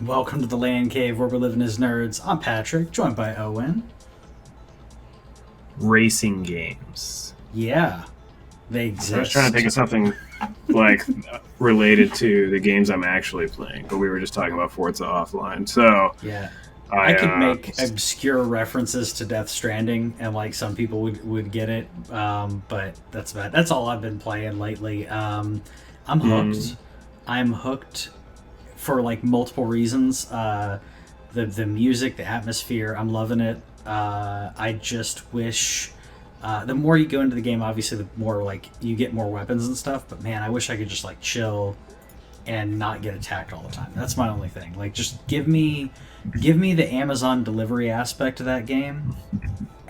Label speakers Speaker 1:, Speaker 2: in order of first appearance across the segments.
Speaker 1: welcome to the LANCave where we're living as nerds. I'm Patrick, joined by Owen.
Speaker 2: Racing games.
Speaker 1: Yeah, they exist.
Speaker 2: I was trying to think of something like related to the games I'm actually playing, but we were just talking about Forza Offline. So
Speaker 1: yeah, I could make obscure references to Death Stranding, and like some people would get it, but that's about. That's all I've been playing lately. I'm hooked. I'm hooked for like multiple reasons. The music, the atmosphere, I'm loving it. I just wish the more you go into the game, obviously the more like you get more weapons and stuff, but man, I wish I could just like chill and not get attacked all the time. That's my only thing. Like, just give me the Amazon delivery aspect of that game,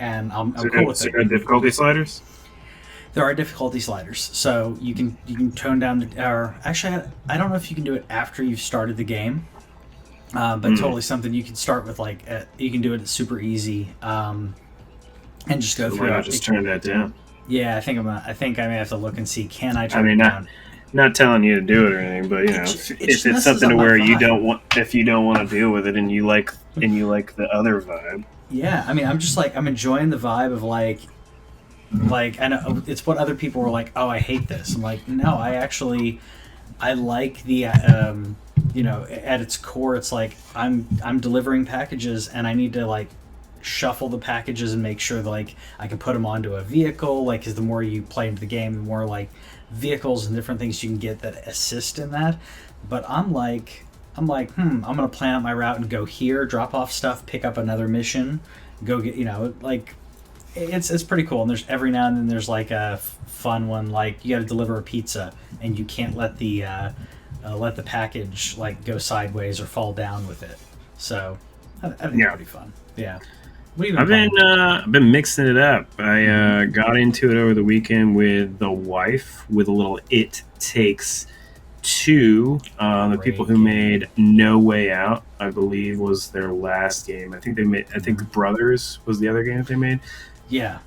Speaker 1: and I'm cool with it.
Speaker 2: Difficulty sliders?
Speaker 1: There are difficulty sliders, so you can tone down the. Or actually, I don't know if you can do it after you've started the game, but totally something you can start with. Like, you can do it super easy, and just go through.
Speaker 2: Why not just turn that down?
Speaker 1: Yeah, I think I may have to look and see. Can I turn it down?
Speaker 2: Not telling you to do it or anything, but you know, if it's something to where you don't want to deal with it, and you like the other vibe.
Speaker 1: Yeah, I mean, I'm just like I'm enjoying the vibe of like I know it's what other people were like. Oh, I hate this. I'm like, no, I like the at its core, it's like I'm delivering packages, and I need to like shuffle the packages and make sure that like I can put them onto a vehicle. Like, because the more you play into the game, the more like vehicles and different things you can get that assist in that. But I'm gonna plan out my route and go here, drop off stuff, pick up another mission, go get like. It's pretty cool, and there's every now and then there's like a fun one, like you got to deliver a pizza and you can't let the package like go sideways or fall down with it. So I think it's pretty fun. Yeah.
Speaker 2: I've been mixing it up. I got into it over the weekend with the wife with a little It Takes Two. The people who made No Way Out, I believe, was their last game. I think Brothers was the other game that they made.
Speaker 1: Yeah.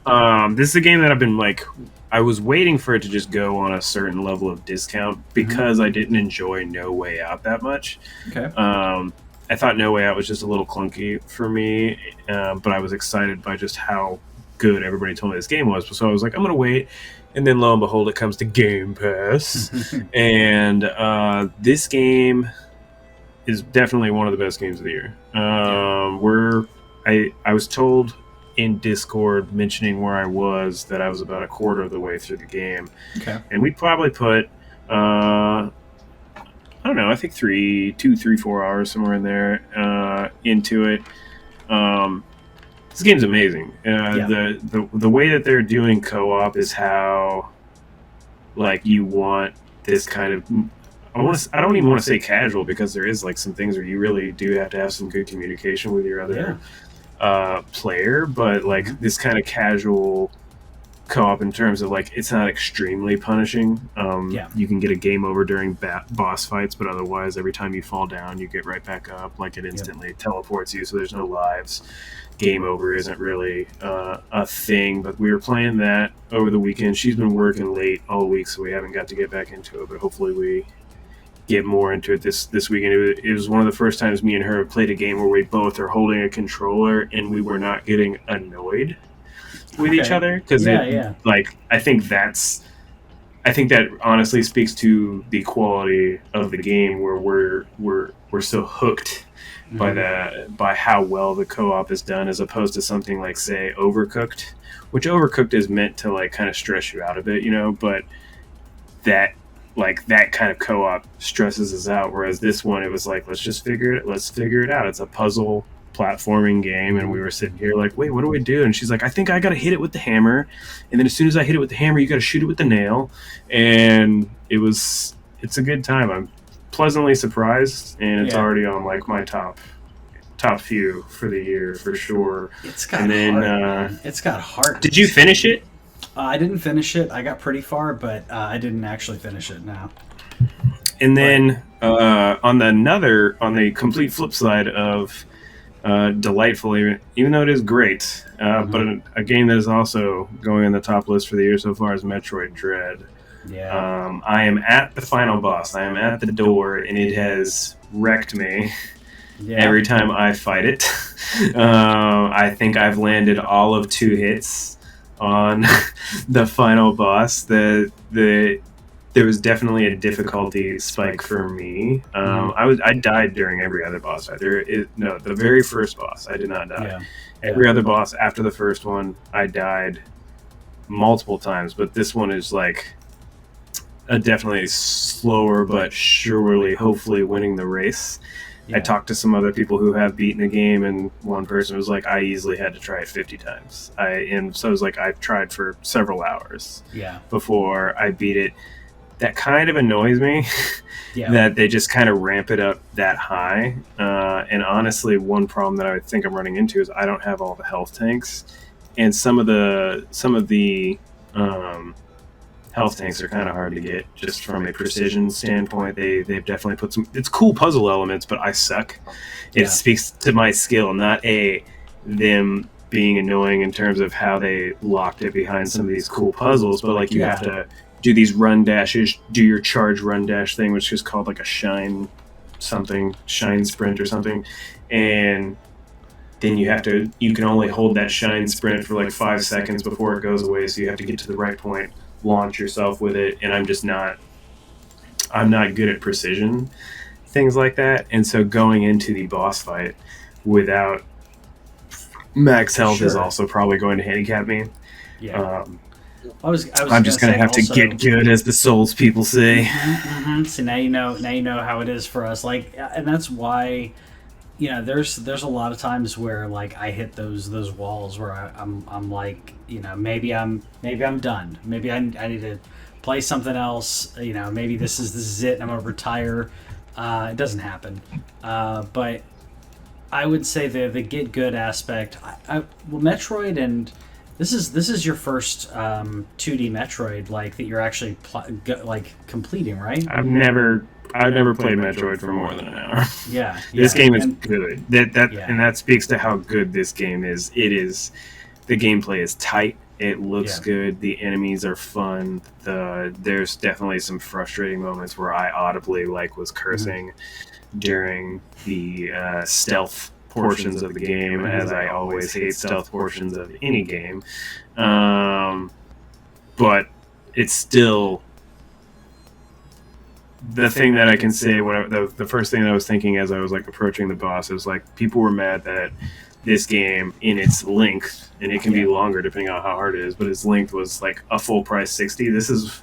Speaker 2: This is a game that I've been like, I was waiting for it to just go on a certain level of discount because I didn't enjoy No Way Out that much.
Speaker 1: Okay.
Speaker 2: I thought No Way Out was just a little clunky for me, but I was excited by just how good everybody told me this game was. So I was like, I'm going to wait. And then lo and behold, it comes to Game Pass. And this game is definitely one of the best games of the year. I was told in Discord, mentioning where I was, that I was about a quarter of the way through the game.
Speaker 1: Okay.
Speaker 2: And we probably put, I don't know, I think 3, 4 hours, somewhere in there, into it. This game's amazing. The way that they're doing co-op is how, like, you want this kind of... I don't even want to say casual, because there is like some things where you really do have to have some good communication with your other player, but like this kind of casual co-op in terms of like it's not extremely punishing. You can get a game over during boss fights, but otherwise every time you fall down you get right back up. Like, it instantly teleports you, so there's no lives. Game over isn't really a thing, but we were playing that over the weekend. She's been working late all week, so we haven't got to get back into it, but hopefully we get more into it this weekend. It was one of the first times me and her played a game where we both are holding a controller and we were not getting annoyed with each other, because like I think that honestly speaks to the quality of the game, where we're so hooked by how well the co-op is done, as opposed to something like, say, Overcooked, which Overcooked is meant to like kind of stress you out a bit, but that kind of co-op stresses us out, whereas this one, it was like, let's figure it out. It's a puzzle platforming game, and we were sitting here like, wait, what do we do? And she's like, I think I gotta hit it with the hammer, and then as soon as I hit it with the hammer, you gotta shoot it with the nail. And it's a good time. I'm pleasantly surprised, and it's already on like my top few for the year for sure.
Speaker 1: It's got heart. It's got heart.
Speaker 2: Did you finish it?
Speaker 1: I didn't finish it. I got pretty far, but I didn't actually finish it now.
Speaker 2: And then on the complete flip side of delightful, even though it is great, but a game that is also going on the top list for the year so far is Metroid Dread.
Speaker 1: Yeah.
Speaker 2: I am at the final boss. I am at the door, and it has wrecked me. every time I fight it. I think I've landed all of 2 hits on the final boss. There was definitely a difficulty spike for me. I died during every other boss fight. The very first boss I did not die. Every other boss after the first one I died multiple times, but this one is like a definitely slower but surely hopefully winning the race. I talked to some other people who have beaten the game, and one person was like, I easily had to try it 50 times. And so it was like I've tried for several hours before I beat it. That kind of annoys me that they just kind of ramp it up that high. And honestly, one problem that I would think I'm running into is I don't have all the health tanks, and some of the health tanks are kind of hard to get just from a precision standpoint. They've definitely put it's cool puzzle elements, but I suck. It speaks to my skill, not them being annoying in terms of how they locked it behind some of these cool puzzles, but like you have to do these run dashes, do your charge run dash thing, which is called like a shine sprint or something, and then you can only hold that shine sprint for like 5 seconds before it goes away, so you have to get to the right point, launch yourself with it, and I'm not good at precision things like that, and so going into the boss fight without max health is also probably going to handicap me. I'm just gonna have to get good, as the Souls people say.
Speaker 1: So now you know how it is for us. Like, and that's why, there's a lot of times where like I hit those walls where I'm like, maybe I'm done. Maybe I need to play something else. Maybe this is it. I'm gonna retire. It doesn't happen. But I would say the get good aspect. Metroid, and this is your first 2D Metroid like that you're actually completing, right?
Speaker 2: I've never played Metroid for more than an hour. This game is good. And that speaks to how good this game is. The gameplay is tight. It looks good. The enemies are fun. There's definitely some frustrating moments where I audibly was cursing during the stealth portions of the game, as I always hate stealth portions of any game. But it's still the thing that I can say. The first thing that I was thinking as I was approaching the boss is people were mad that this game, in its length, and it can be longer depending on how hard it is, but its length was a full price $60. This is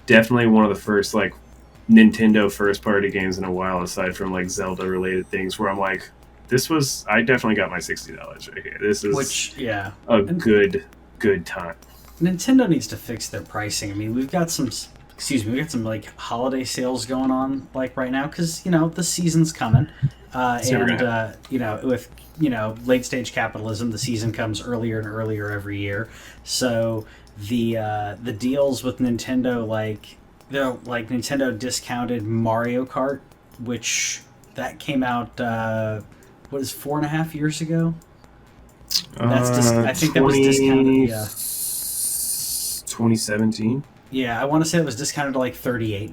Speaker 2: definitely one of the first Nintendo first party games in a while, aside from Zelda related things, where I'm I definitely got my $60 right here. This is a good time.
Speaker 1: Nintendo needs to fix their pricing. I mean, we've got some holiday sales going on right now, because the season's coming, with late stage capitalism, the season comes earlier and earlier every year. So the deals with Nintendo, Nintendo discounted Mario Kart, which that came out 4.5 years ago. I think that was discounted.
Speaker 2: 2017.
Speaker 1: Yeah, I want to say it was discounted to $38.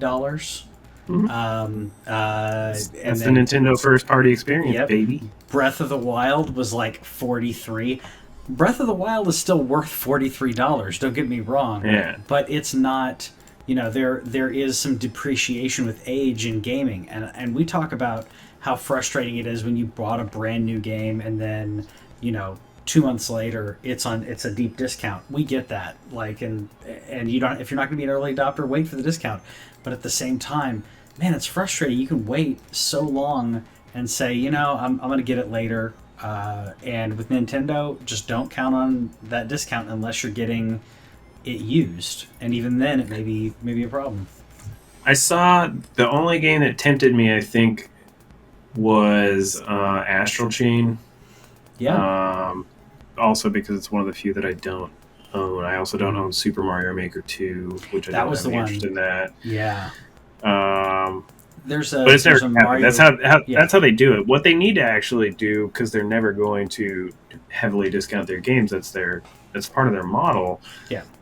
Speaker 2: Mm-hmm. That's the Nintendo first party experience, baby.
Speaker 1: Breath of the Wild was $43. Breath of the Wild is still worth $43. Don't get me wrong.
Speaker 2: Yeah.
Speaker 1: But it's not. There is some depreciation with age in gaming, and we talk about how frustrating it is when you bought a brand new game and then 2 months later it's a deep discount. We get that, and you don't, if you're not going to be an early adopter, wait for the discount. But at the same time, man, it's frustrating. You can wait so long and say, I'm going to get it later. And with Nintendo, just don't count on that discount unless you're getting it used, and even then it may be a problem.
Speaker 2: I saw the only game that tempted me, I think, was Astral Chain. Also because it's one of the few that I don't own. I also don't own Super Mario Maker 2, which I don't have any interest in that. But it's never happened. That's how they do it. What they need to actually do, because they're never going to heavily discount their games, that's part of their model.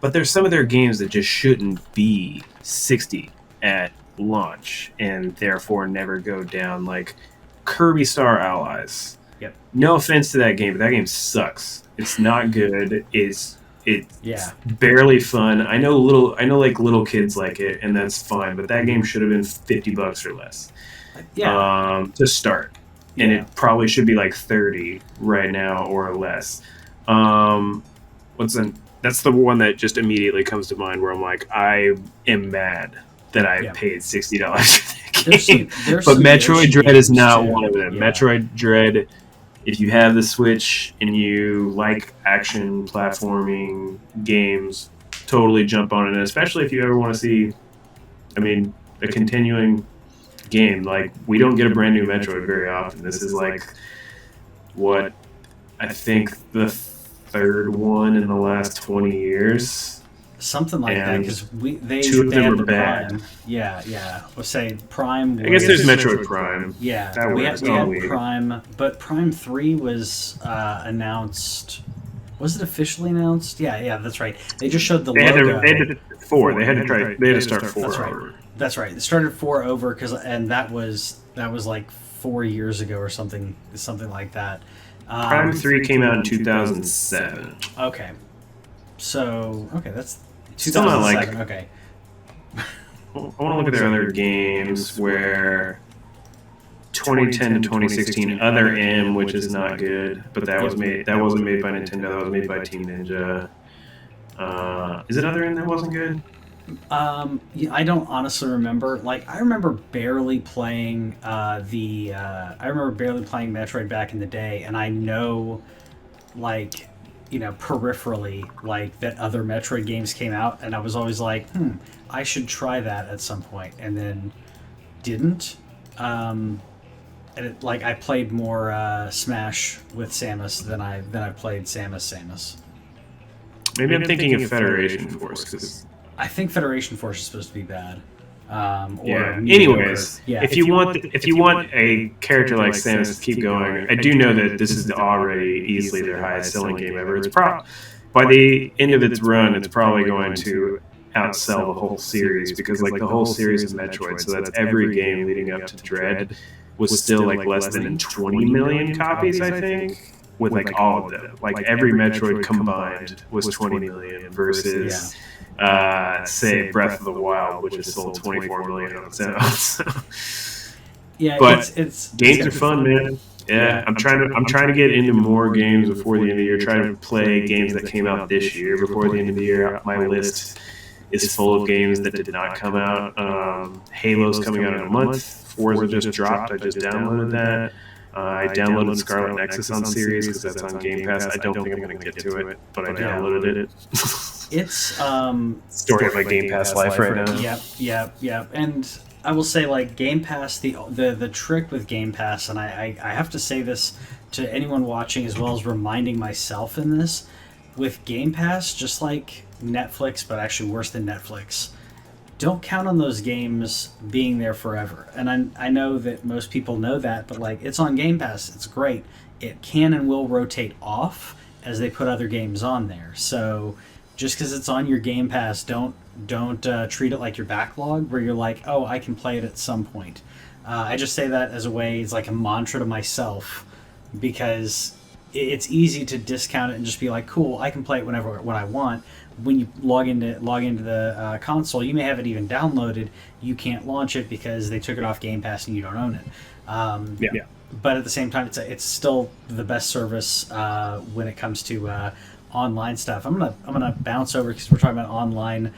Speaker 2: But there's some of their games that just shouldn't be $60 at launch, and therefore never go down Kirby Star Allies.
Speaker 1: Yep.
Speaker 2: No offense to that game, but that game sucks. It's not good. It's
Speaker 1: Yeah.
Speaker 2: barely fun. I know little kids like it, and that's fine. But that game should have been $50 or less.
Speaker 1: Yeah.
Speaker 2: To start, and it probably should be like 30 right now or less. That's the one that just immediately comes to mind where I'm like, I am mad that I paid $60 for that game. But Metroid Dread is not one of them. Metroid Dread, if you have the Switch and you like action platforming games, totally jump on it. And especially if you ever want to see, a continuing game. Like, we don't get a brand new Metroid very often. This is like what I think the third one in the last 20 years.
Speaker 1: Something like that, because they
Speaker 2: had
Speaker 1: the
Speaker 2: bad.
Speaker 1: Prime. Yeah. We'll say Prime.
Speaker 2: I guess there's Metroid Prime.
Speaker 1: Yeah, we had Prime, but Prime 3 was announced. Was it officially announced? Yeah, that's right. They just showed the logo.
Speaker 2: They had to start 4
Speaker 1: that's right.
Speaker 2: over.
Speaker 1: That's right. They started 4 over and that was like 4 years ago or something like that.
Speaker 2: Prime 3 came out in 2007.
Speaker 1: Okay. So, that's 2007.
Speaker 2: Still not like...
Speaker 1: Okay.
Speaker 2: I want to look at their other games where 2010 to 2016, Other M, which is not good, but that wasn't made by Nintendo, that was made by Team Ninja. Is it Other M that wasn't good?
Speaker 1: I don't honestly remember. Like, I remember barely playing Metroid back in the day, and I know, like, peripherally, like, that other Metroid games came out, and I was always like, I should try that at some point, and then didn't. And I played more Smash with Samus than I played Samus.
Speaker 2: Maybe I'm thinking of Federation Force, because
Speaker 1: I think Federation Force is supposed to be bad.
Speaker 2: Anyways, if you want a character like Samus to keep going, I do know that this is already easily their highest selling game ever. It's by the end of its run, it's probably going to outsell the whole series, because like the whole series of Metroid, so that's every game leading up to Dread, was still like less than 20 million copies, I think, with like all of them. Like every Metroid combined was 20 million versus say Breath of the Wild, which has sold 24 million on its own. But it's games are fun, man. Yeah, I'm trying to get into more games before the end of the year. Try to play games that came out this year before the end of the year. My list is full of games that did not come out. Halo's coming out in a month. Forza just dropped. I just downloaded that. I downloaded Scarlet Nexus on Series because that's on Game Pass. I don't think I'm going to get to it, but I downloaded it.
Speaker 1: It's
Speaker 2: story of my Game Pass life right now.
Speaker 1: Yep. And I will say, like, Game Pass, the trick with Game Pass, and I have to say this to anyone watching as well as reminding myself in this, with Game Pass, just like Netflix, but actually worse than Netflix, don't count on those games being there forever. And I know that most people know that, but like, it's on Game Pass, it's great. It can and will rotate off as they put other games on there. So just because it's on your Game Pass, don't treat it like your backlog, where you're like, oh, I can play it at some point. I just say that as a way, it's like a mantra to myself, because it's easy to discount it and just be like, cool, I can play it when I want. When you log into the console, you may have it even downloaded. You can't launch it because they took it off Game Pass and you don't own it. But at the same time, it's still the best service when it comes to online stuff. I'm gonna bounce over, because we're talking about online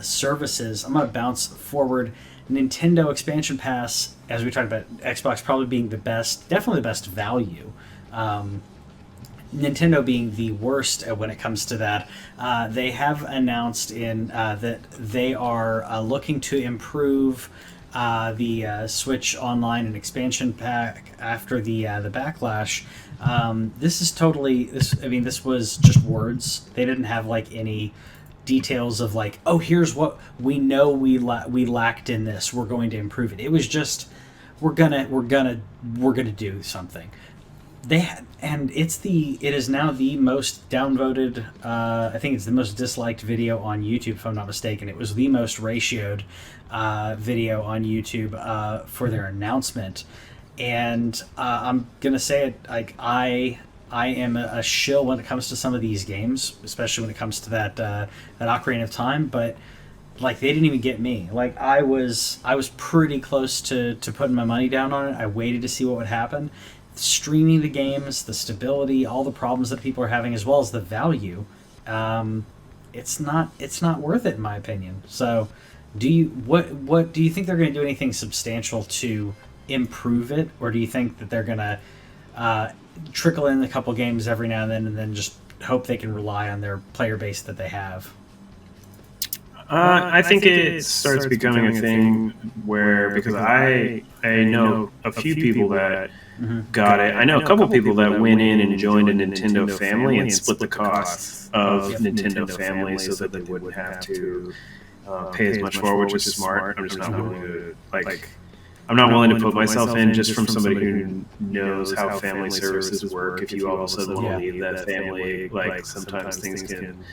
Speaker 1: services. I'm gonna bounce forward. Nintendo Expansion Pass, as we talked about, Xbox probably being definitely the best value. Nintendo being the worst when it comes to that. They have announced that they are looking to improve the Switch Online and expansion pack after the backlash. This was just words. They didn't have like any details of like, oh, here's what we know we lacked in this. We're going to improve it. It was just we're gonna do something. It is now the most downvoted. I think it's the most disliked video on YouTube, if I'm not mistaken. It was the most ratioed video on YouTube for their announcement, and I'm gonna say it like I am a shill when it comes to some of these games, especially when it comes to that Ocarina of Time. But like they didn't even get me. Like I was pretty close to putting my money down on it. I waited to see what would happen. Streaming the games, the stability, all the problems that people are having, as well as the value, it's not worth it in my opinion. So, what do you think they're going to do anything substantial to improve it, or do you think that they're going to trickle in a couple games every now and then just hope they can rely on their player base that they have?
Speaker 2: I think it starts becoming a thing where, because I know a few people that got it. I know a couple people that went in and joined a Nintendo family and split the cost of Nintendo family so that they wouldn't have to pay as much for, which is smart. I'm just not willing to I'm not willing to put myself in just from somebody who knows how family services work. If you all of a sudden want to leave that family, like sometimes things can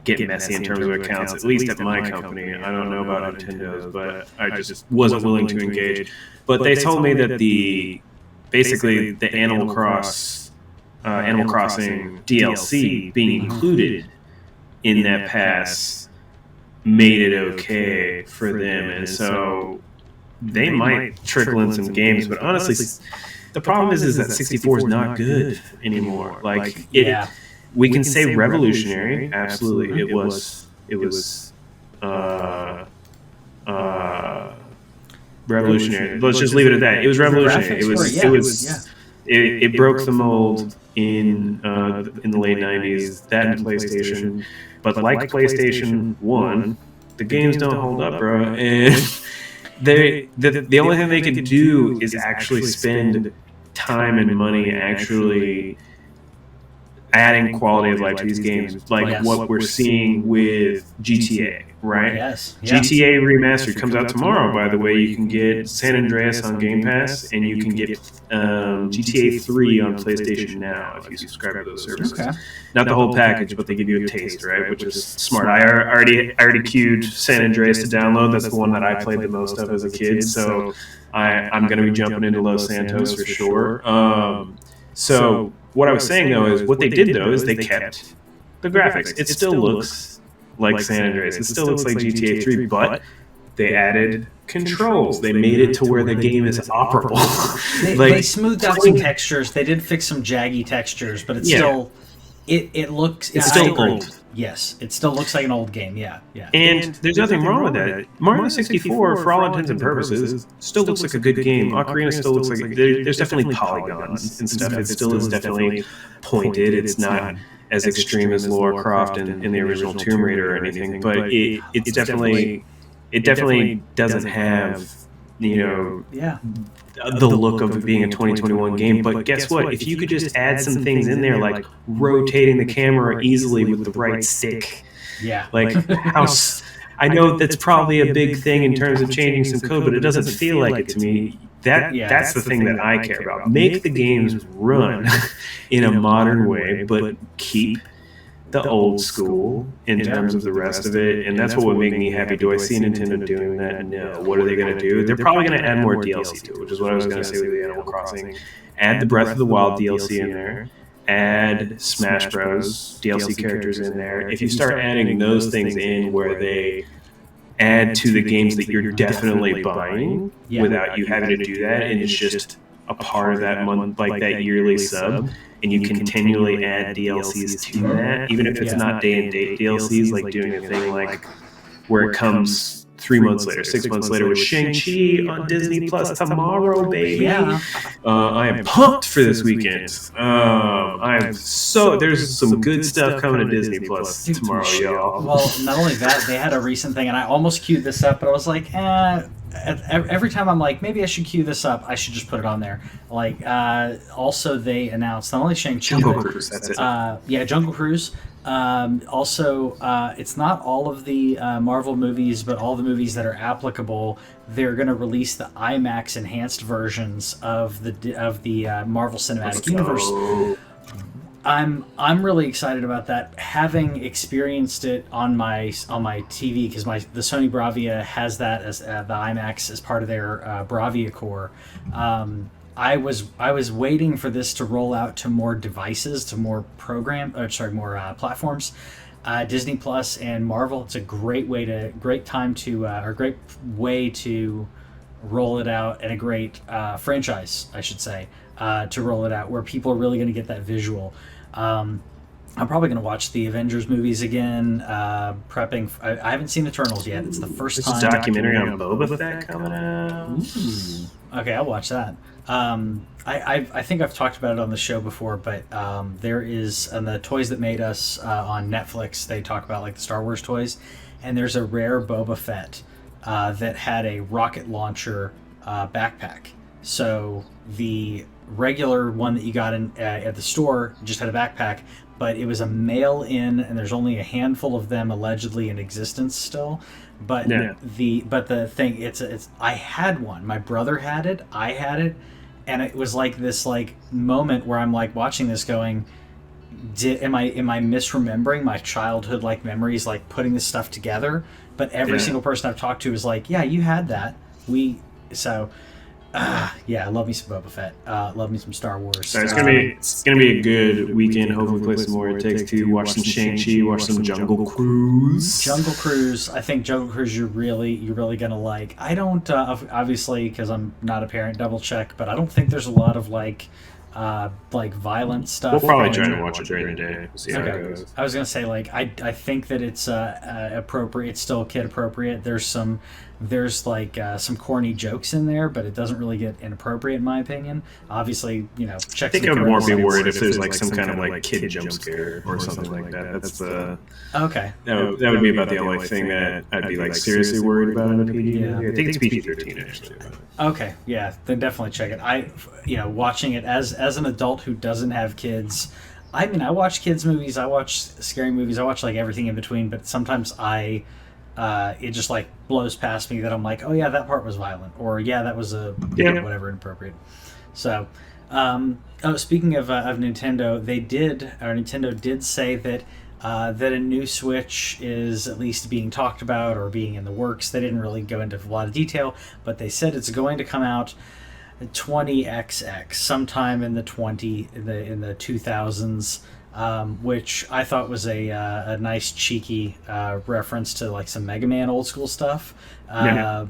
Speaker 2: get messy in terms of accounts, at least at my company. I don't know about Nintendo's, but I just wasn't willing to engage. But they told me that basically the Animal Crossing DLC being included in that pass made it okay for them, and so they might trickle in some games. But honestly, the problem is that 64 is not good anymore. Like we can say revolutionary. Absolutely, it was revolutionary. Let's just leave it at that. It was revolutionary. It broke the mold in the late 90s. That and PlayStation, but like PlayStation 1, the games don't hold up, bro. And the only thing they could do is actually spend time and money actually adding quality of life to these games, like what we're seeing with GTA, right?
Speaker 1: Yes.
Speaker 2: GTA Remastered comes out tomorrow, by the way. You can get San Andreas on Game Pass, and you can get GTA 3 on PlayStation Now if you subscribe to those services. Okay. Not the whole package, but they give you a taste, right? Which is smart. I already queued San Andreas to download. That's the one that I played the most of as a kid, so I'm going to be jumping into Los Santos for sure. So what I was saying, though, is what they did, though, is they kept the graphics. It still looks like San Andreas. It still looks like GTA 3, but they added controls. They made it to where the game is operable.
Speaker 1: They smoothed out some textures. They did fix some jaggy textures, but it's still... It's still old. Yes, it still looks like an old game, yeah.
Speaker 2: And there's nothing wrong with that. Mario 64, for all intents and purposes, still looks like a good game. Ocarina still looks like... There's definitely polygons and stuff. It still is definitely pointed. It's not as extreme as Lara Croft in the original Tomb Raider or anything, but it definitely doesn't have, the look of it being a 2021 game. But guess what? If you could just add some things in there, like rotating the camera easily with the right stick, I know that's probably a big thing in terms of changing some code, but it doesn't feel like it to me. That's the thing that I care about. Make the games run in a modern way, but keep the old school in terms of the rest of it, and that's what would make me happy. Do I see Nintendo doing that? No. What are they going to do? They're probably going to add more DLC to it, which is what I was going to say with the Animal Crossing. Add the Breath of the Wild DLC in there. Add Smash Bros. DLC characters in there. If you start adding those things in where they add to the games that you're definitely buying without you having to do that, and it's just a part of that month, like that yearly sub, and you continually add DLCs to that, even if it's not day and date DLCs, like doing a thing like where it comes 3 months later, 6 months later with Shang-Chi on Disney Plus tomorrow, baby. I am pumped for this weekend. There's some good stuff coming to Disney Plus tomorrow, y'all.
Speaker 1: Well, not only that, they had a recent thing, and I almost queued this up, but I was like, every time I'm like, maybe I should queue this up, I should just put it on there. Like, also they announced not only Shang-Chi,
Speaker 2: Jungle Cruise, that's it.
Speaker 1: Jungle Cruise. Also, it's not all of the Marvel movies, but all the movies that are applicable. They're going to release the IMAX enhanced versions of the Marvel Cinematic Universe. I'm really excited about that. Having experienced it on my TV, because the Sony Bravia has that as the IMAX as part of their Bravia core. I was waiting for this to roll out to more devices, to more platforms. Disney Plus and Marvel. It's a great way to roll it out, and a great franchise, I should say, to roll it out, where people are really going to get that visual. I'm probably going to watch the Avengers movies again. Prepping. I haven't seen Eternals yet. It's the first time.
Speaker 2: There's a documentary on Boba Fett coming out.
Speaker 1: Okay, I'll watch that. I think I've talked about it on the show before, but there is on the Toys That Made Us on Netflix. They talk about like the Star Wars toys, and there's a rare Boba Fett that had a rocket launcher backpack. So the regular one that you got at the store just had a backpack, but it was a mail-in, and there's only a handful of them allegedly in existence still. But the thing, it's I had one. My brother had it. I had it, and it was like this like moment where I'm like watching this, going, am I misremembering my childhood like memories, like putting this stuff together? But every single person I've talked to is like, yeah, you had that. I love me some Boba Fett. Love me some Star Wars.
Speaker 2: So it's gonna be a good weekend. Hopefully, play some more It Takes Two. Watch some Shang-Chi. Watch some Jungle Cruise.
Speaker 1: Jungle Cruise. I think Jungle Cruise you're really gonna like. I don't obviously, because I'm not a parent. Double check, but I don't think there's a lot of like violent stuff.
Speaker 2: We'll probably try to watch it during the day. See how it goes.
Speaker 1: I was gonna say I think that it's appropriate. It's still kid appropriate. There's some corny jokes in there, but it doesn't really get inappropriate in my opinion. Obviously, check.
Speaker 2: I think I would more be worried if there's like some kind of like kid jump scare or something like that. That's
Speaker 1: okay.
Speaker 2: That would be about the only thing that I'd be like seriously worried about in a PG. Yeah. I think it's PG-13 actually.
Speaker 1: Okay, yeah, then definitely check it. Watching it as an adult who doesn't have kids. I mean, I watch kids movies. I watch scary movies. I watch like everything in between. But sometimes it just like blows past me that I'm like, oh yeah, that part was violent, or yeah, that was whatever inappropriate. So, speaking of Nintendo, Nintendo did say that a new Switch is at least being talked about or being in the works. They didn't really go into a lot of detail, but they said it's going to come out 20XX sometime in the 2000s. Which I thought was a nice cheeky reference to like some Mega Man old school stuff. I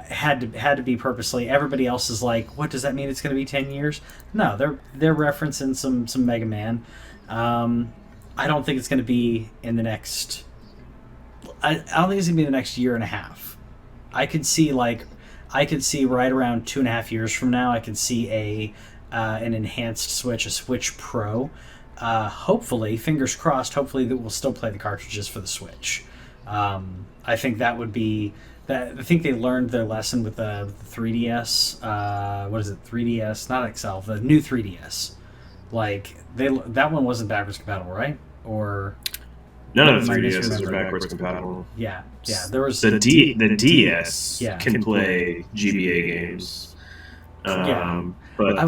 Speaker 1: had to be purposely. Everybody else is like, what does that mean? It's going to be 10 years? No, they're referencing some Mega Man. I don't think it's going to be in the next. I don't think it's going to be in the next year and a half. I could see right around 2.5 years from now. I could see an enhanced Switch, a Switch Pro. Hopefully, fingers crossed, hopefully that we'll still play the cartridges for the Switch. I think that would be that. I think they learned their lesson with the 3DS. What is it? 3DS, not XL, the new 3DS. Like that one wasn't backwards compatible, right? Or
Speaker 2: none of the 3DSs are backwards compatible.
Speaker 1: Yeah. There was
Speaker 2: the DS can play GBA games. But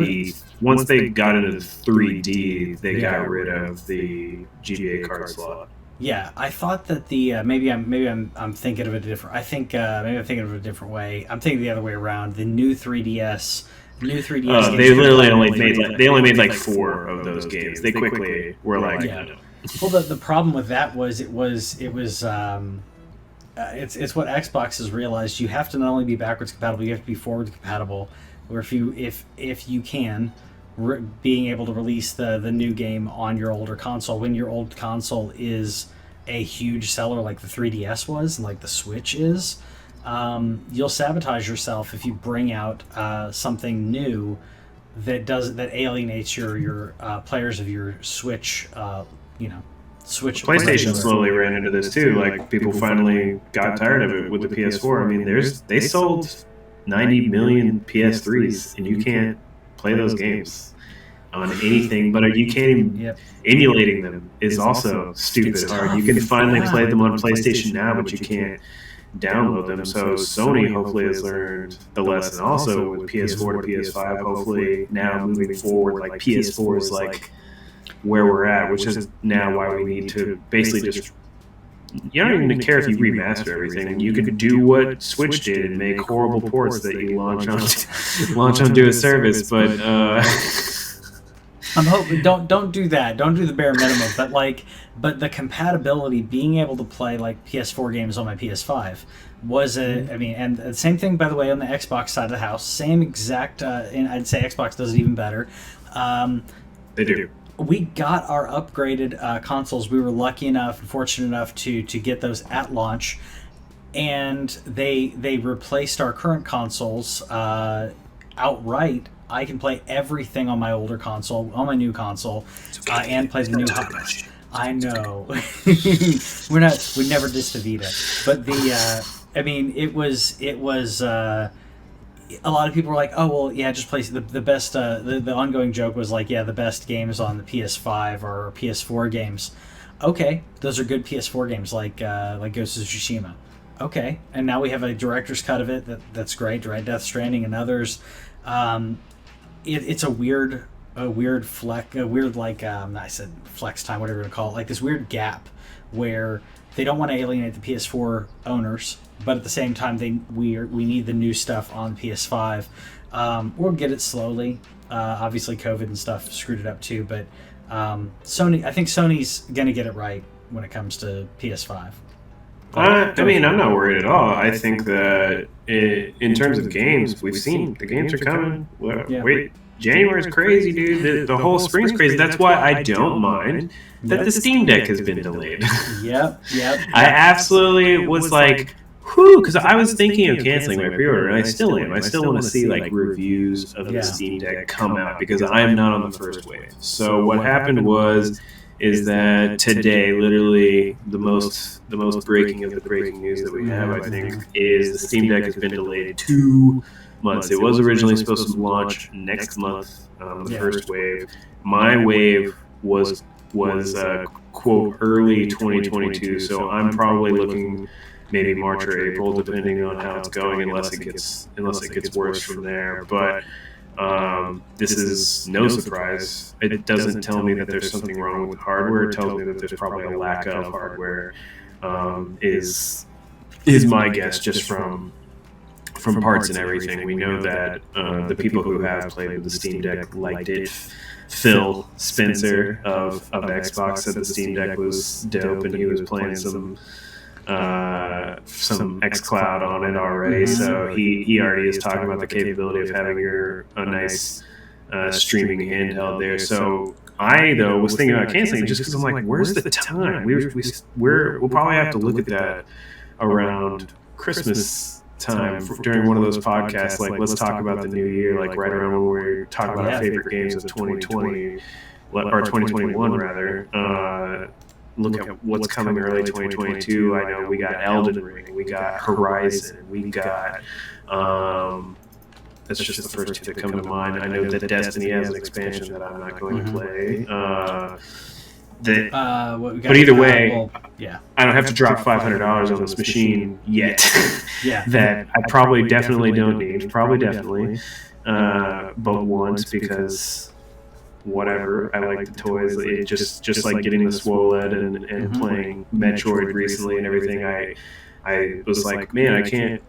Speaker 2: once they got into 3D, they got rid of the GBA card slot.
Speaker 1: Yeah, I thought that maybe I'm thinking of it different. I think maybe I'm thinking of it a different way. I'm thinking the other way around. The new 3DS.
Speaker 2: They literally only made like 4 of those games. They quickly were like.
Speaker 1: Yeah. Well, the problem with that was it's what Xbox has realized. You have to not only be backwards compatible, you have to be forward compatible. Or if you can, being able to release the new game on your older console when your old console is a huge seller like the 3DS was and like the Switch is, you'll sabotage yourself if you bring out something new that alienates your players of your Switch. Switch.
Speaker 2: PlayStation slowly ran into this too. Like people finally got tired of it with the PS4. I mean, they sold 90 million PS3s, and you can't play those games on anything. But you can't even emulating them is also stupid hard. You can finally play them on PlayStation now, but you can't download them. So Sony hopefully has learned the lesson also with PS4 to PS5. Hopefully now moving forward, like PS4 is like where we're at, which is now why we need to basically just you don't even care if you remaster everything. You could do what Switch did and make horrible ports that you launch onto a service. But
Speaker 1: I'm hoping don't do that. Don't do the bare minimum. But the compatibility, being able to play like PS4 games on my PS5 was and the same thing, by the way, on the Xbox side of the house. Same exact, and I'd say Xbox does it even better.
Speaker 2: They do.
Speaker 1: We got our upgraded consoles. We were lucky enough and fortunate enough to get those at launch, and they replaced our current consoles outright. I can play everything on my older console, on my new console, and play the new. I know. We never dissed the Vita, but it was. A lot of people were like, "Oh well, yeah, just play the best." The ongoing joke was like, "Yeah, the best games on the PS5 or PS4 games." Okay, those are good PS4 games, like Ghost of Tsushima. Okay, and now we have a director's cut of it that's great, right? Death Stranding and others. It's a weird I said flex time, whatever you want to call it, like this weird gap where they don't want to alienate the PS4 owners, but at the same time we need the new stuff on PS5. We'll get it slowly. Obviously, COVID and stuff screwed it up too, but I think Sony's gonna get it right when it comes to PS5.
Speaker 2: I'm not worried at all. I think that in terms of games, we've seen the games are coming. Wait, January's crazy, dude. The whole spring's crazy. That's why I don't mind that the Steam Deck has been delayed.
Speaker 1: Yep.
Speaker 2: I absolutely was like, whew, because I was thinking of canceling my pre-order, and I still am. I still want to see like reviews of the Steam Deck come out because I'm not on the first wave. So what happened is that today, literally the most breaking of the breaking news that we have, I think, is the Steam Deck has been delayed 2 months. It was originally supposed to launch next month, the first wave. My wave was quote early 2022, so I'm probably looking maybe March or April, depending on how it's going, unless it gets worse from there. But this is no surprise. It doesn't tell me that there's something wrong with hardware. It tells me that there's probably a lack of hardware. Is my guess, just from parts and everything. We know that the people who have played with the Steam Deck liked it. Phil Spencer of Xbox said the Steam Deck was dope, and he was playing some xCloud on it already. So he already is talking about the capability of having a nice streaming handheld there. So I though was thinking about canceling just because I'm like, where's the time? We'll probably have to look at that around Christmas time during one of those podcasts. Like, let's talk about the new year, like right around when we're talking about our favorite games of 2020 or 2021 rather. Look at what's coming early 2022. I know we got Elden Ring, we got Horizon, we got that's just the first two that come to mind. I know that Destiny has an expansion that I'm not going to play. But either way, I don't have to drop $500 on this machine yet. That I probably definitely don't need. But once, because whatever, I like the toys. It just like getting the SWOLED and playing Metroid recently and everything. I was like, man, I can't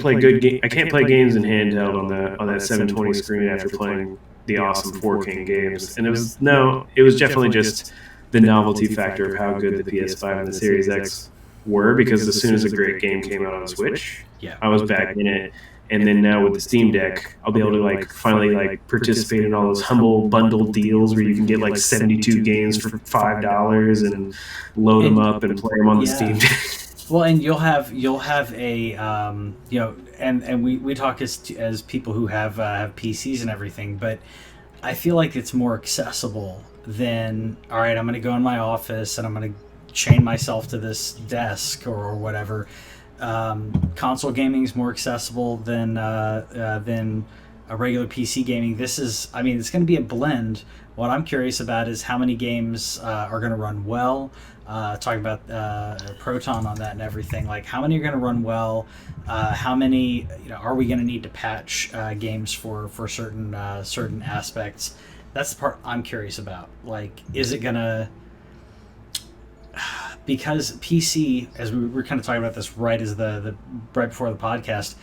Speaker 2: play I can't play games in handheld on that 720 screen after playing the awesome 4K games. And it was definitely just the novelty factor of how good the PS5 and the Series X were, because as soon as a great game came out on Switch, I was back in it. And then now with the Steam Deck, I'll be able to finally participate in all those humble bundle deals where you can get 72 games for $5 and load them up and play them on the Steam Deck.
Speaker 1: Well, and you'll have a and we talk as people who have PCs and everything, but I feel like it's more accessible than, all right, I'm going to go in my office and I'm going to chain myself to this desk or whatever. Console gaming is more accessible than a regular PC gaming. This is, it's going to be a blend. What I'm curious about is how many games are going to run well. Talking about Proton on that and everything. Like, how many are going to run well? How many are we going to need to patch games for certain aspects? That's the part I'm curious about. Like, is it going to... because PC, as we were kind of talking about this right as the right before the podcast,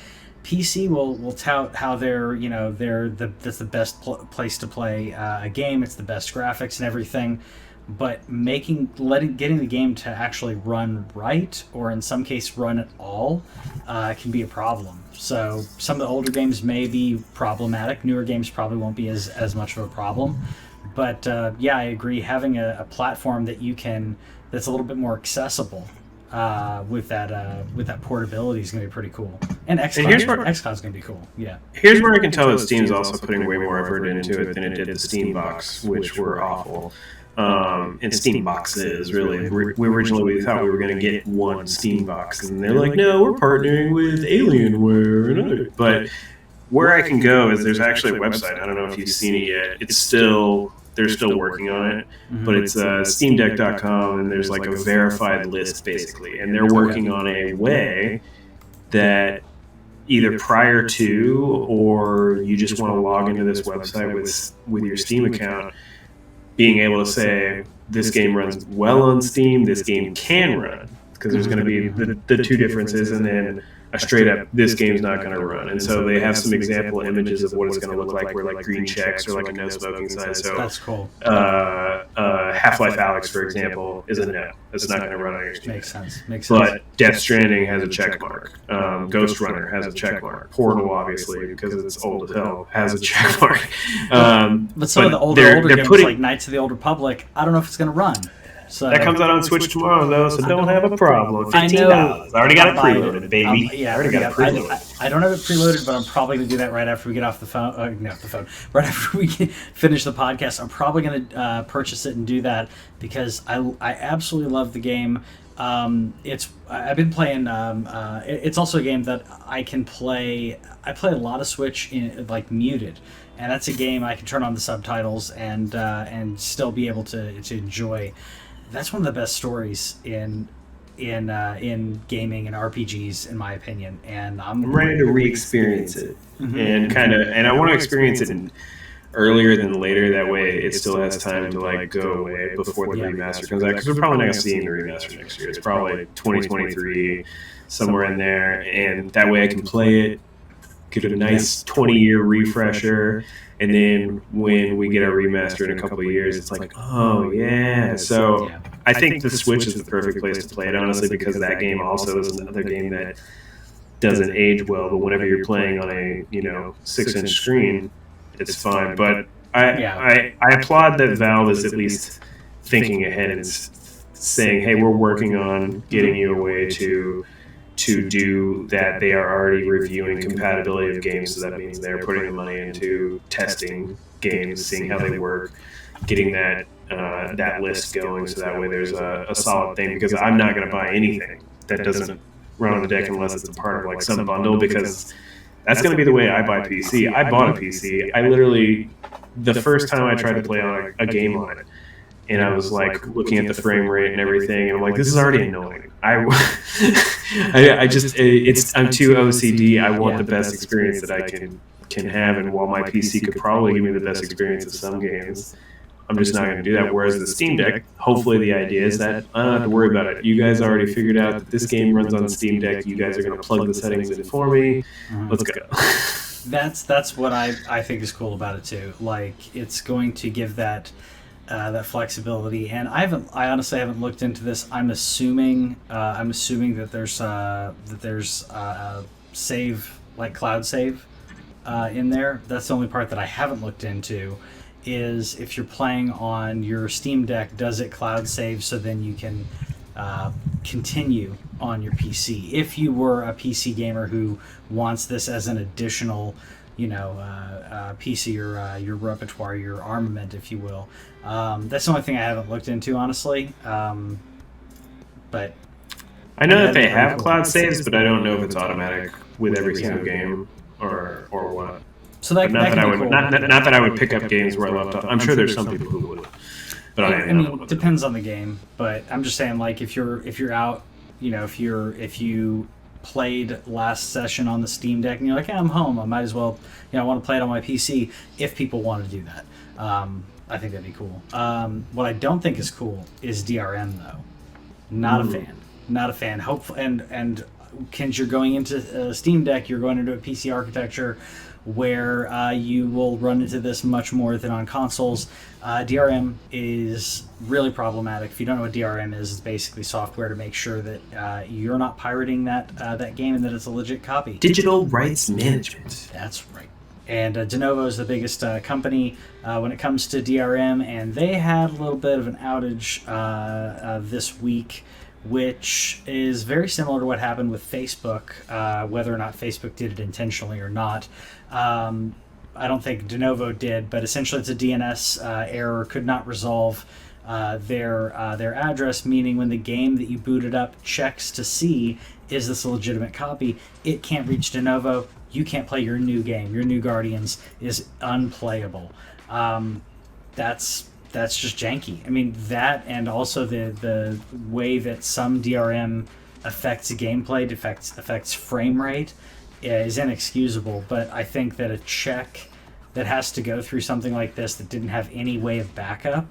Speaker 1: PC will tout how that's the best place to play a game. It's the best graphics and everything, but getting the game to actually run right, or in some case run at all, can be a problem. So some of the older games may be problematic. Newer games probably won't be as much of a problem. But yeah, I agree. Having a platform that's a little bit more accessible with that portability is going to be pretty cool. And XCloud is going to be cool. Yeah.
Speaker 2: Here's where I can tell that Steam's also putting way more effort into it than it did the Steam Box, which were awful. And Steam boxes, really. We thought we were going to get one Steam box, and they're like, no, we're partnering with Alienware and other. But where I can go is there's actually a website. I don't know if you've seen it yet. They're still working on it, but it's steamdeck.com, and there's like a verified list, basically. And they're working on a way that either prior to, or you just want to log into this website with your Steam account, being able to say, this game runs well on Steam, this game can run, because there's going to be the two differences, and then a straight up, this game's not going to run. And so they have some example images of what it's going to look like, where like green checks or like a no smoking sign. So
Speaker 1: that's cool.
Speaker 2: Half-Life Alyx, for example, is a no. It's not going to run on your Steam.
Speaker 1: Makes sense.
Speaker 2: But Death Stranding has a check mark. Ghost Runner has a check mark. Portal, obviously, because it's old as hell, has a check mark.
Speaker 1: But some of the older games, like Knights of the Old Republic, I don't know if it's going to run. So,
Speaker 2: that comes out on Switch tomorrow, though, so don't have a problem. $15. I already got it preloaded, baby.
Speaker 1: Yeah,
Speaker 2: I already got it preloaded.
Speaker 1: I don't have it preloaded, but I'm probably going to do that right after we get off the phone. Right after we finish the podcast. I'm probably going to purchase it and do that, because I absolutely love the game. I've been playing. It's also a game that I can play. I play a lot of Switch in muted, and that's a game I can turn on the subtitles and still be able to enjoy. That's one of the best stories in gaming and RPGs, in my opinion. And I'm
Speaker 2: ready to re-experience it, and I want to experience it earlier than later. That way, it still has time to go away before the remaster comes out. Because we're probably not going to see the remaster next year. It's probably 2023, somewhere in there. And that way, I can play it, get a nice 20-year refresher. And then when we get our remaster in a couple of years, it's like, oh, yeah. So I think the Switch is the perfect place to play it, honestly, because that game also is another game that doesn't age well. But whenever you're playing on a 6-inch screen, it's fine. But I applaud that Valve is at least thinking ahead and saying, hey, we're working on getting you a way to do that. They are already reviewing compatibility of games, so that means they're putting the money into testing games, seeing how they work, getting that list going, so that way there's a solid thing. Because I'm not going to buy anything that doesn't run on the deck unless it's a part of some bundle, because that's going to be the way I buy PC. I bought a PC. I literally, the first time I tried to play on a game on it, and I was looking at the frame rate and everything, and I'm like, this is already annoying. I'm too OCD. I want the best experience that I can have, and while my PC could probably give me the best experience of some games, I'm just not going to do that. Whereas the Steam Deck, hopefully the idea is that I don't have to worry about it. You guys already figured out that this game runs on Steam Deck. You guys are going to plug the settings in for me. Let's go.
Speaker 1: That's what I think is cool about it too. It's going to give that flexibility, and I honestly haven't looked into this. I'm assuming that there's save, cloud save, in there. That's the only part that I haven't looked into. Is if you're playing on your Steam Deck, does it cloud save so then you can continue on your PC? If you were a PC gamer who wants this as an additional PC, your repertoire, your armament, if you will. That's the only thing I haven't looked into, honestly. But
Speaker 2: I know that they have cloud saves, but I don't know if it's automatic with every single game or what.
Speaker 1: So not that
Speaker 2: I would pick up games where I left off. I'm sure there's some people who would, but I mean,
Speaker 1: depends on the game. But I'm just saying, if you're out, if you played last session on the Steam Deck and you're like, hey, I'm home, I might as well, I want to play it on my PC. If people want to do that, I think that'd be cool. What I don't think is cool is DRM, though. Not a fan. Not a fan. Hopefully, and since you're going into Steam Deck, you're going into a PC architecture where you will run into this much more than on consoles. DRM is really problematic. If you don't know what DRM is, it's basically software to make sure that you're not pirating that game and that it's a legit copy.
Speaker 2: Digital rights management.
Speaker 1: That's right. And Denuvo is the biggest company when it comes to DRM, and they had a little bit of an outage this week, which is very similar to what happened with Facebook, whether or not Facebook did it intentionally or not. I don't think Denuvo did, but essentially it's a DNS error, could not resolve their address, meaning when the game that you booted up checks to see is this a legitimate copy, it can't reach Denuvo. You can't play your new game. Your new Guardians is unplayable. That's just janky. I mean, that, and also the way that some DRM affects gameplay, affects frame rate, is inexcusable. But I think that a check that has to go through something like this that didn't have any way of backup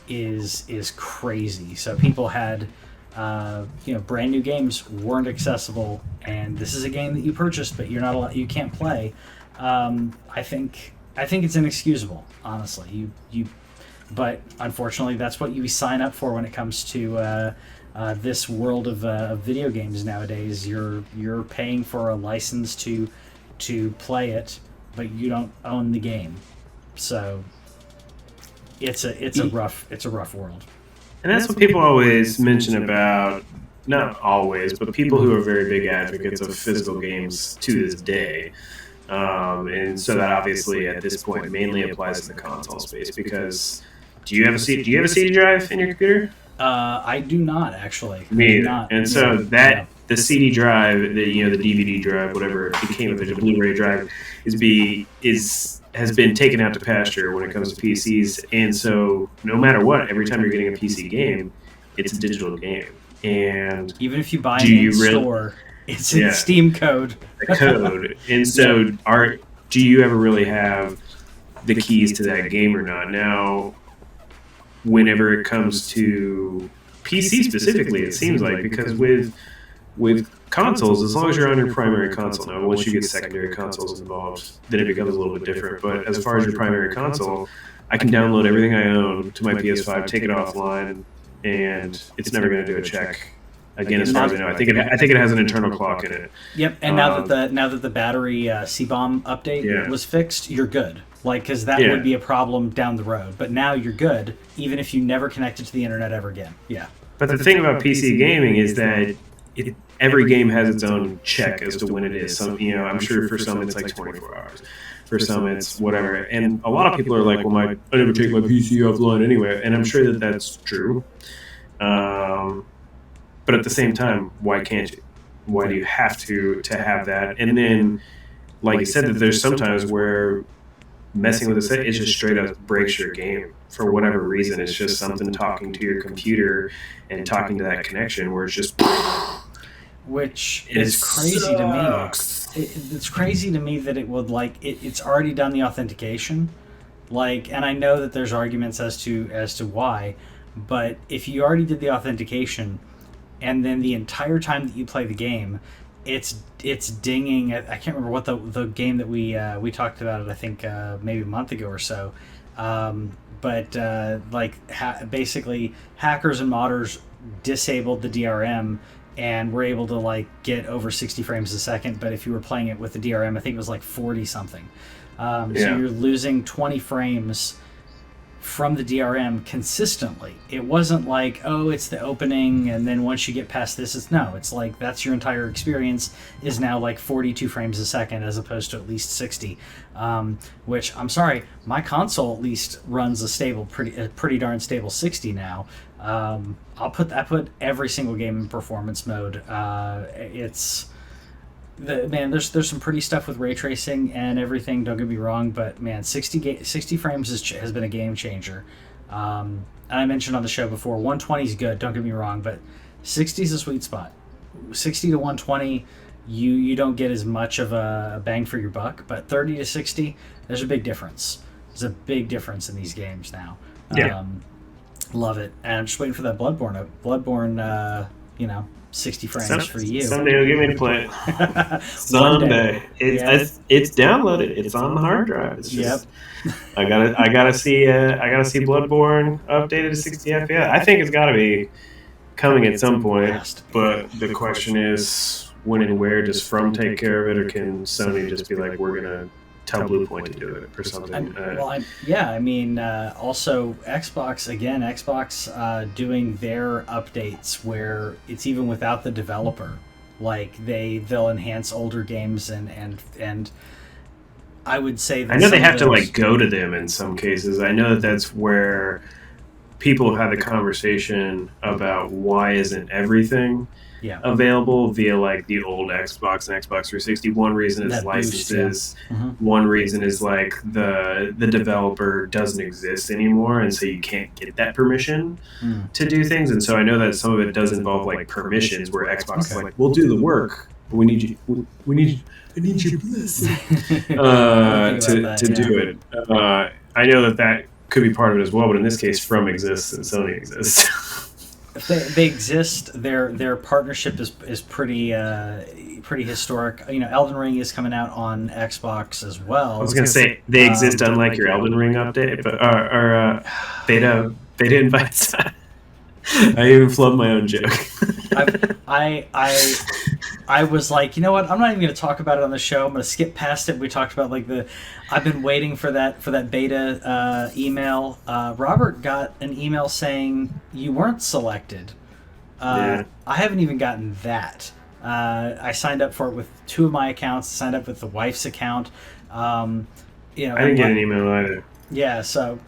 Speaker 1: is crazy. So people had brand new games weren't accessible, and this is a game that you purchased but you can't play. I think it's inexcusable, honestly. But unfortunately, that's what you sign up for when it comes to this world of video games nowadays. You're paying for a license to play it, but you don't own the game. So it's a rough world.
Speaker 2: And that's what people always mention about, not always, but people who are very big advocates of physical games to this day. And so that obviously at this point mainly applies to the console space, because do you have a CD drive in your computer?
Speaker 1: I do not, actually.
Speaker 2: Me either. And so the CD drive, the DVD drive, whatever it became, if it's a Blu-ray drive, has been taken out to pasture when it comes to PCs. And so no matter what, every time you're getting a PC game, it's a digital game. And
Speaker 1: even if you buy it in store, it's in Steam code.
Speaker 2: The code. And so do you ever really have the keys to that game or not? Now, whenever it comes to PC specifically, it seems like, because with consoles, as long as you're on your primary console, now once you get secondary consoles involved, then it becomes a little bit different. But as far as your primary console, I can download everything I own to my PS5, take it offline, and it's never going to do a check again, as far as I know. I think it has an internal clock in it.
Speaker 1: Yep, and now that the battery CBOM update was fixed, you're good. Because that would be a problem down the road. But now you're good, even if you never connect it to the internet ever again. Yeah.
Speaker 2: But the thing about PC gaming is that every game has its own check as to when it is. I'm sure for some it's like 24 hours. For some it's whatever. And a lot of people are like, well, I never take my PC offline anyway. And I'm sure that that's true. But at the same time, why can't you? Why do you have to have that? And then, like you said, that there's sometimes where messing with a set, it just straight up breaks your game for whatever reason. It's just something talking to your computer and talking to that connection where it's just...
Speaker 1: Which is crazy to me. It's crazy to me that it would, it's already done the authentication. And I know that there's arguments as to why, but if you already did the authentication, and then the entire time that you play the game, it's dinging. I can't remember what the game that we talked about it, I think maybe a month ago or so. But basically hackers and modders disabled the DRM and were able to get over 60 frames a second. But if you were playing it with the DRM, I think it was 40 something. So you're losing 20 frames from the DRM consistently. It wasn't it's the opening, and then once you get past this, it's that's your entire experience is now 42 frames a second as opposed to at least 60. Which, I'm sorry, my console at least runs a pretty darn stable 60 now. I put every single game in performance mode. There's some pretty stuff with ray tracing and everything, don't get me wrong, but 60 frames has been a game changer. And I mentioned on the show before, 120 is good, don't get me wrong, but 60 is a sweet spot. 60 to 120, you don't get as much of a bang for your buck, but 30 to 60, there's a big difference. There's a big difference in these games now. Love it. And I'm just waiting for that Bloodborne, 60 frames for you.
Speaker 2: Someday you'll get me to play it. Someday. It's downloaded. It's on the hard drive. It's just, I gotta see Bloodborne updated to 60 FPS. I think it's gotta be coming at some point. But the question is, when and where does From take care of it, or can Sony just be like, we're gonna tell Bluepoint to do it or something?
Speaker 1: Also Xbox doing their updates where it's even without the developer. Like they'll enhance older games and I would say that
Speaker 2: I know they have to go to them in some cases. I know that's where people have the conversation about why isn't everything available via the old Xbox and Xbox 360. One reason is licenses. One reason is the developer doesn't exist anymore, and so you can't get that permission to do things. And so I know that some of it does involve permissions, where Xbox is we'll do the work, but we need you. I need your blessing to do it. I know that could be part of it as well, but in this case, From exists and Sony exists.
Speaker 1: They exist. Their partnership is pretty historic. Elden Ring is coming out on Xbox as well.
Speaker 2: I was going to say they exist, unlike your Elden Ring update, but or beta invites. I even flubbed my own joke.
Speaker 1: I was like, you know what? I'm not even going to talk about it on the show. I'm going to skip past it. We talked about I've been waiting for that beta email. Robert got an email saying you weren't selected. I haven't even gotten that. I signed up for it with 2 of my accounts. Signed up with the wife's account.
Speaker 2: I didn't get an email either.
Speaker 1: Yeah. So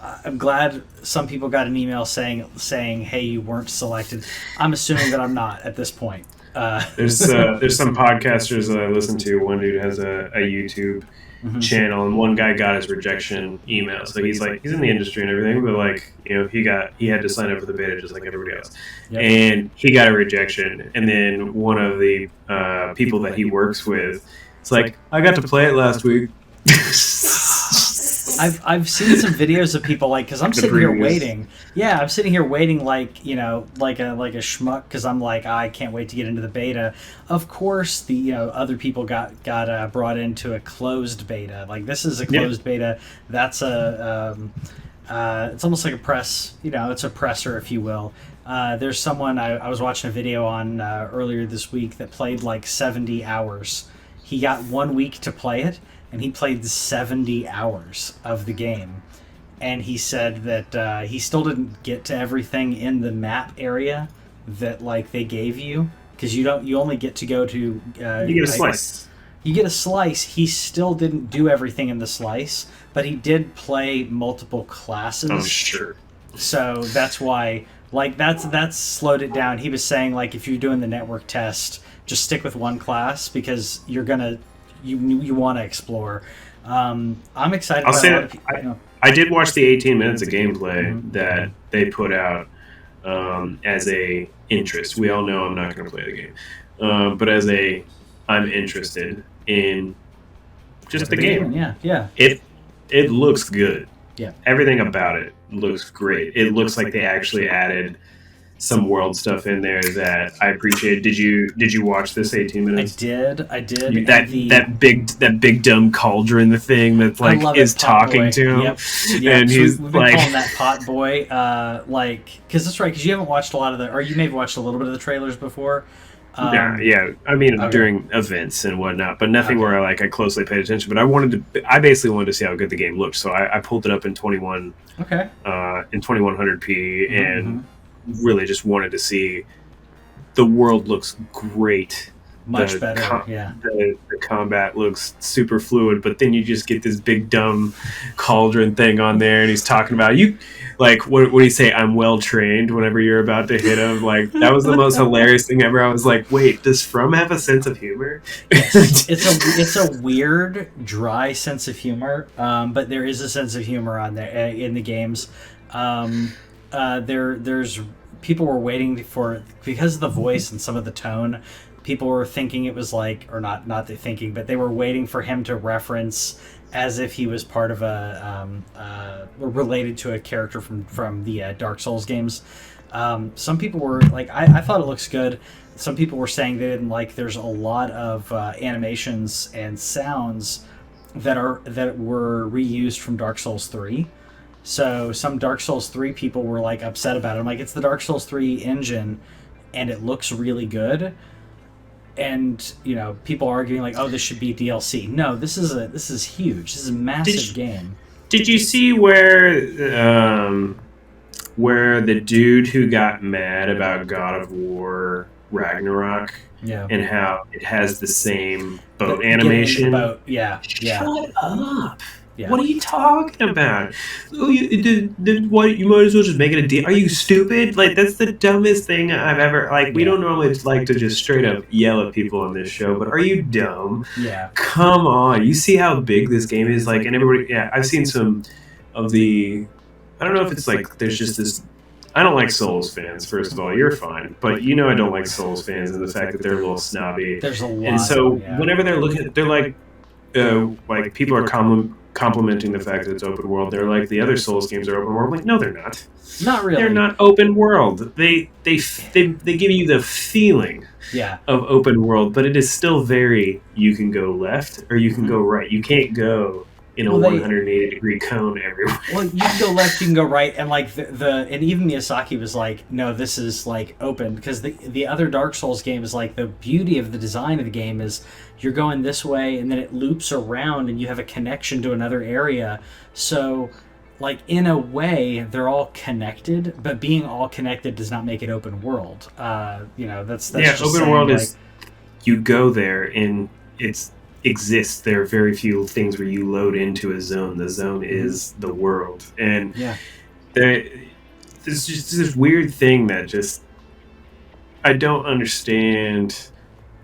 Speaker 1: I'm glad some people got an email saying, "Hey, you weren't selected." I'm assuming that I'm not at this point.
Speaker 2: There's some podcasters that I listen to. One dude has a YouTube channel, and one guy got his rejection email. So he's in the industry and everything, but he had to sign up for the beta just like everybody else, and he got a rejection. And then one of the people that he works with, it's I got to play it last week.
Speaker 1: I've seen some videos of people because I'm sitting here waiting. Yeah, I'm sitting here waiting like a schmuck because I'm I can't wait to get into the beta. Of course, the other people got brought into a closed beta. This is a closed beta. That's it's almost like a press. It's a presser, if you will. There's someone I was watching a video on earlier this week that played 70 hours. He got 1 week to play it. And he played 70 hours of the game. And he said that he still didn't get to everything in the map area that they gave you. Because you only get to go to... you
Speaker 2: get a slice.
Speaker 1: You get a slice. He still didn't do everything in the slice. But he did play multiple classes.
Speaker 2: Oh, sure.
Speaker 1: So that's why... that's slowed it down. He was saying, if you're doing the network test, just stick with one class. Because you're going to... You want to explore. I'm excited.
Speaker 2: I did watch the 18 minutes of gameplay that they put out as a interest. We all know I'm not going to play the game, but I'm interested in just the game.
Speaker 1: Yeah.
Speaker 2: It looks good.
Speaker 1: Yeah.
Speaker 2: Everything about it looks great. It looks like they actually added some world stuff in there that I appreciate. Did you watch this 18 minutes?
Speaker 1: I did.
Speaker 2: That big dumb cauldron, the thing that's is talking to him.
Speaker 1: Yep.
Speaker 2: And
Speaker 1: so
Speaker 2: he's
Speaker 1: we've been calling that pot boy. Because that's right. Because you haven't watched a lot of or you may have watched a little bit of the trailers before.
Speaker 2: Yeah. I mean, during events and whatnot, but nothing where I closely paid attention. But I basically wanted to see how good the game looked, so I pulled it up in 21.
Speaker 1: Okay.
Speaker 2: In 2100p and. Really just wanted to see. The world looks great.
Speaker 1: Much better.
Speaker 2: The combat looks super fluid, but then you just get this big dumb cauldron thing on there, and he's talking about you. What do you say? I'm well trained. Whenever you're about to hit him, that was the most hilarious thing ever. I was like, wait, does From have a sense of humor?
Speaker 1: Yes. It's a weird, dry sense of humor, but there is a sense of humor on there in the games. There's people were waiting for, because of the voice and some of the tone, people were thinking it was or not they thinking, but they were waiting for him to reference as if he was part of related to a character from the Dark Souls games. Some people were like, I thought it looks good. Some people were saying they didn't like. There's a lot of animations and sounds that were reused from Dark Souls 3. So some Dark Souls 3 people were like upset about it. I'm like, it's the Dark Souls 3 engine, and it looks really good. And people are arguing like, oh, this should be DLC. No, this is huge. This is a massive game.
Speaker 2: Did you see where the dude who got mad about God of War Ragnarok and how it has the same boat animation? Shut up. Yeah. What are you talking about? Oh, what, you might as well just make it a deal. Are you stupid? Like, that's the dumbest thing I've ever... Like, we don't normally like to just straight up yell at people on this show, but are you dumb?
Speaker 1: Yeah.
Speaker 2: Come on. You see how big this game is? Like, and everybody... Yeah, I've seen some of the... I don't know if it's like there's just this... I don't like Souls fans, first of all. You're fine. But I don't like Souls fans and the fact that they're a little snobby.
Speaker 1: There's a lot.
Speaker 2: And so whenever they're looking... They're like people are complimenting the fact that it's open world. They're like, the other Souls games are open world. I'm like, no, they're not.
Speaker 1: Not really.
Speaker 2: They're not open world. They give you the feeling of open world, but it is still very, you can go left or you can go right. You can't go in a 180 degree cone everywhere.
Speaker 1: Well, you can go left, you can go right, and like and even Miyazaki was like, no, this is like open, because the other Dark Souls game is like, the beauty of the design of the game is you're going this way and then it loops around and you have a connection to another area. So like, in a way, they're all connected, but being all connected does not make it open world. That's just
Speaker 2: open
Speaker 1: saying,
Speaker 2: world
Speaker 1: like,
Speaker 2: is you go there and it exists. There are very few things where you load into a zone. The zone is the world, and there's just this weird thing that just I don't understand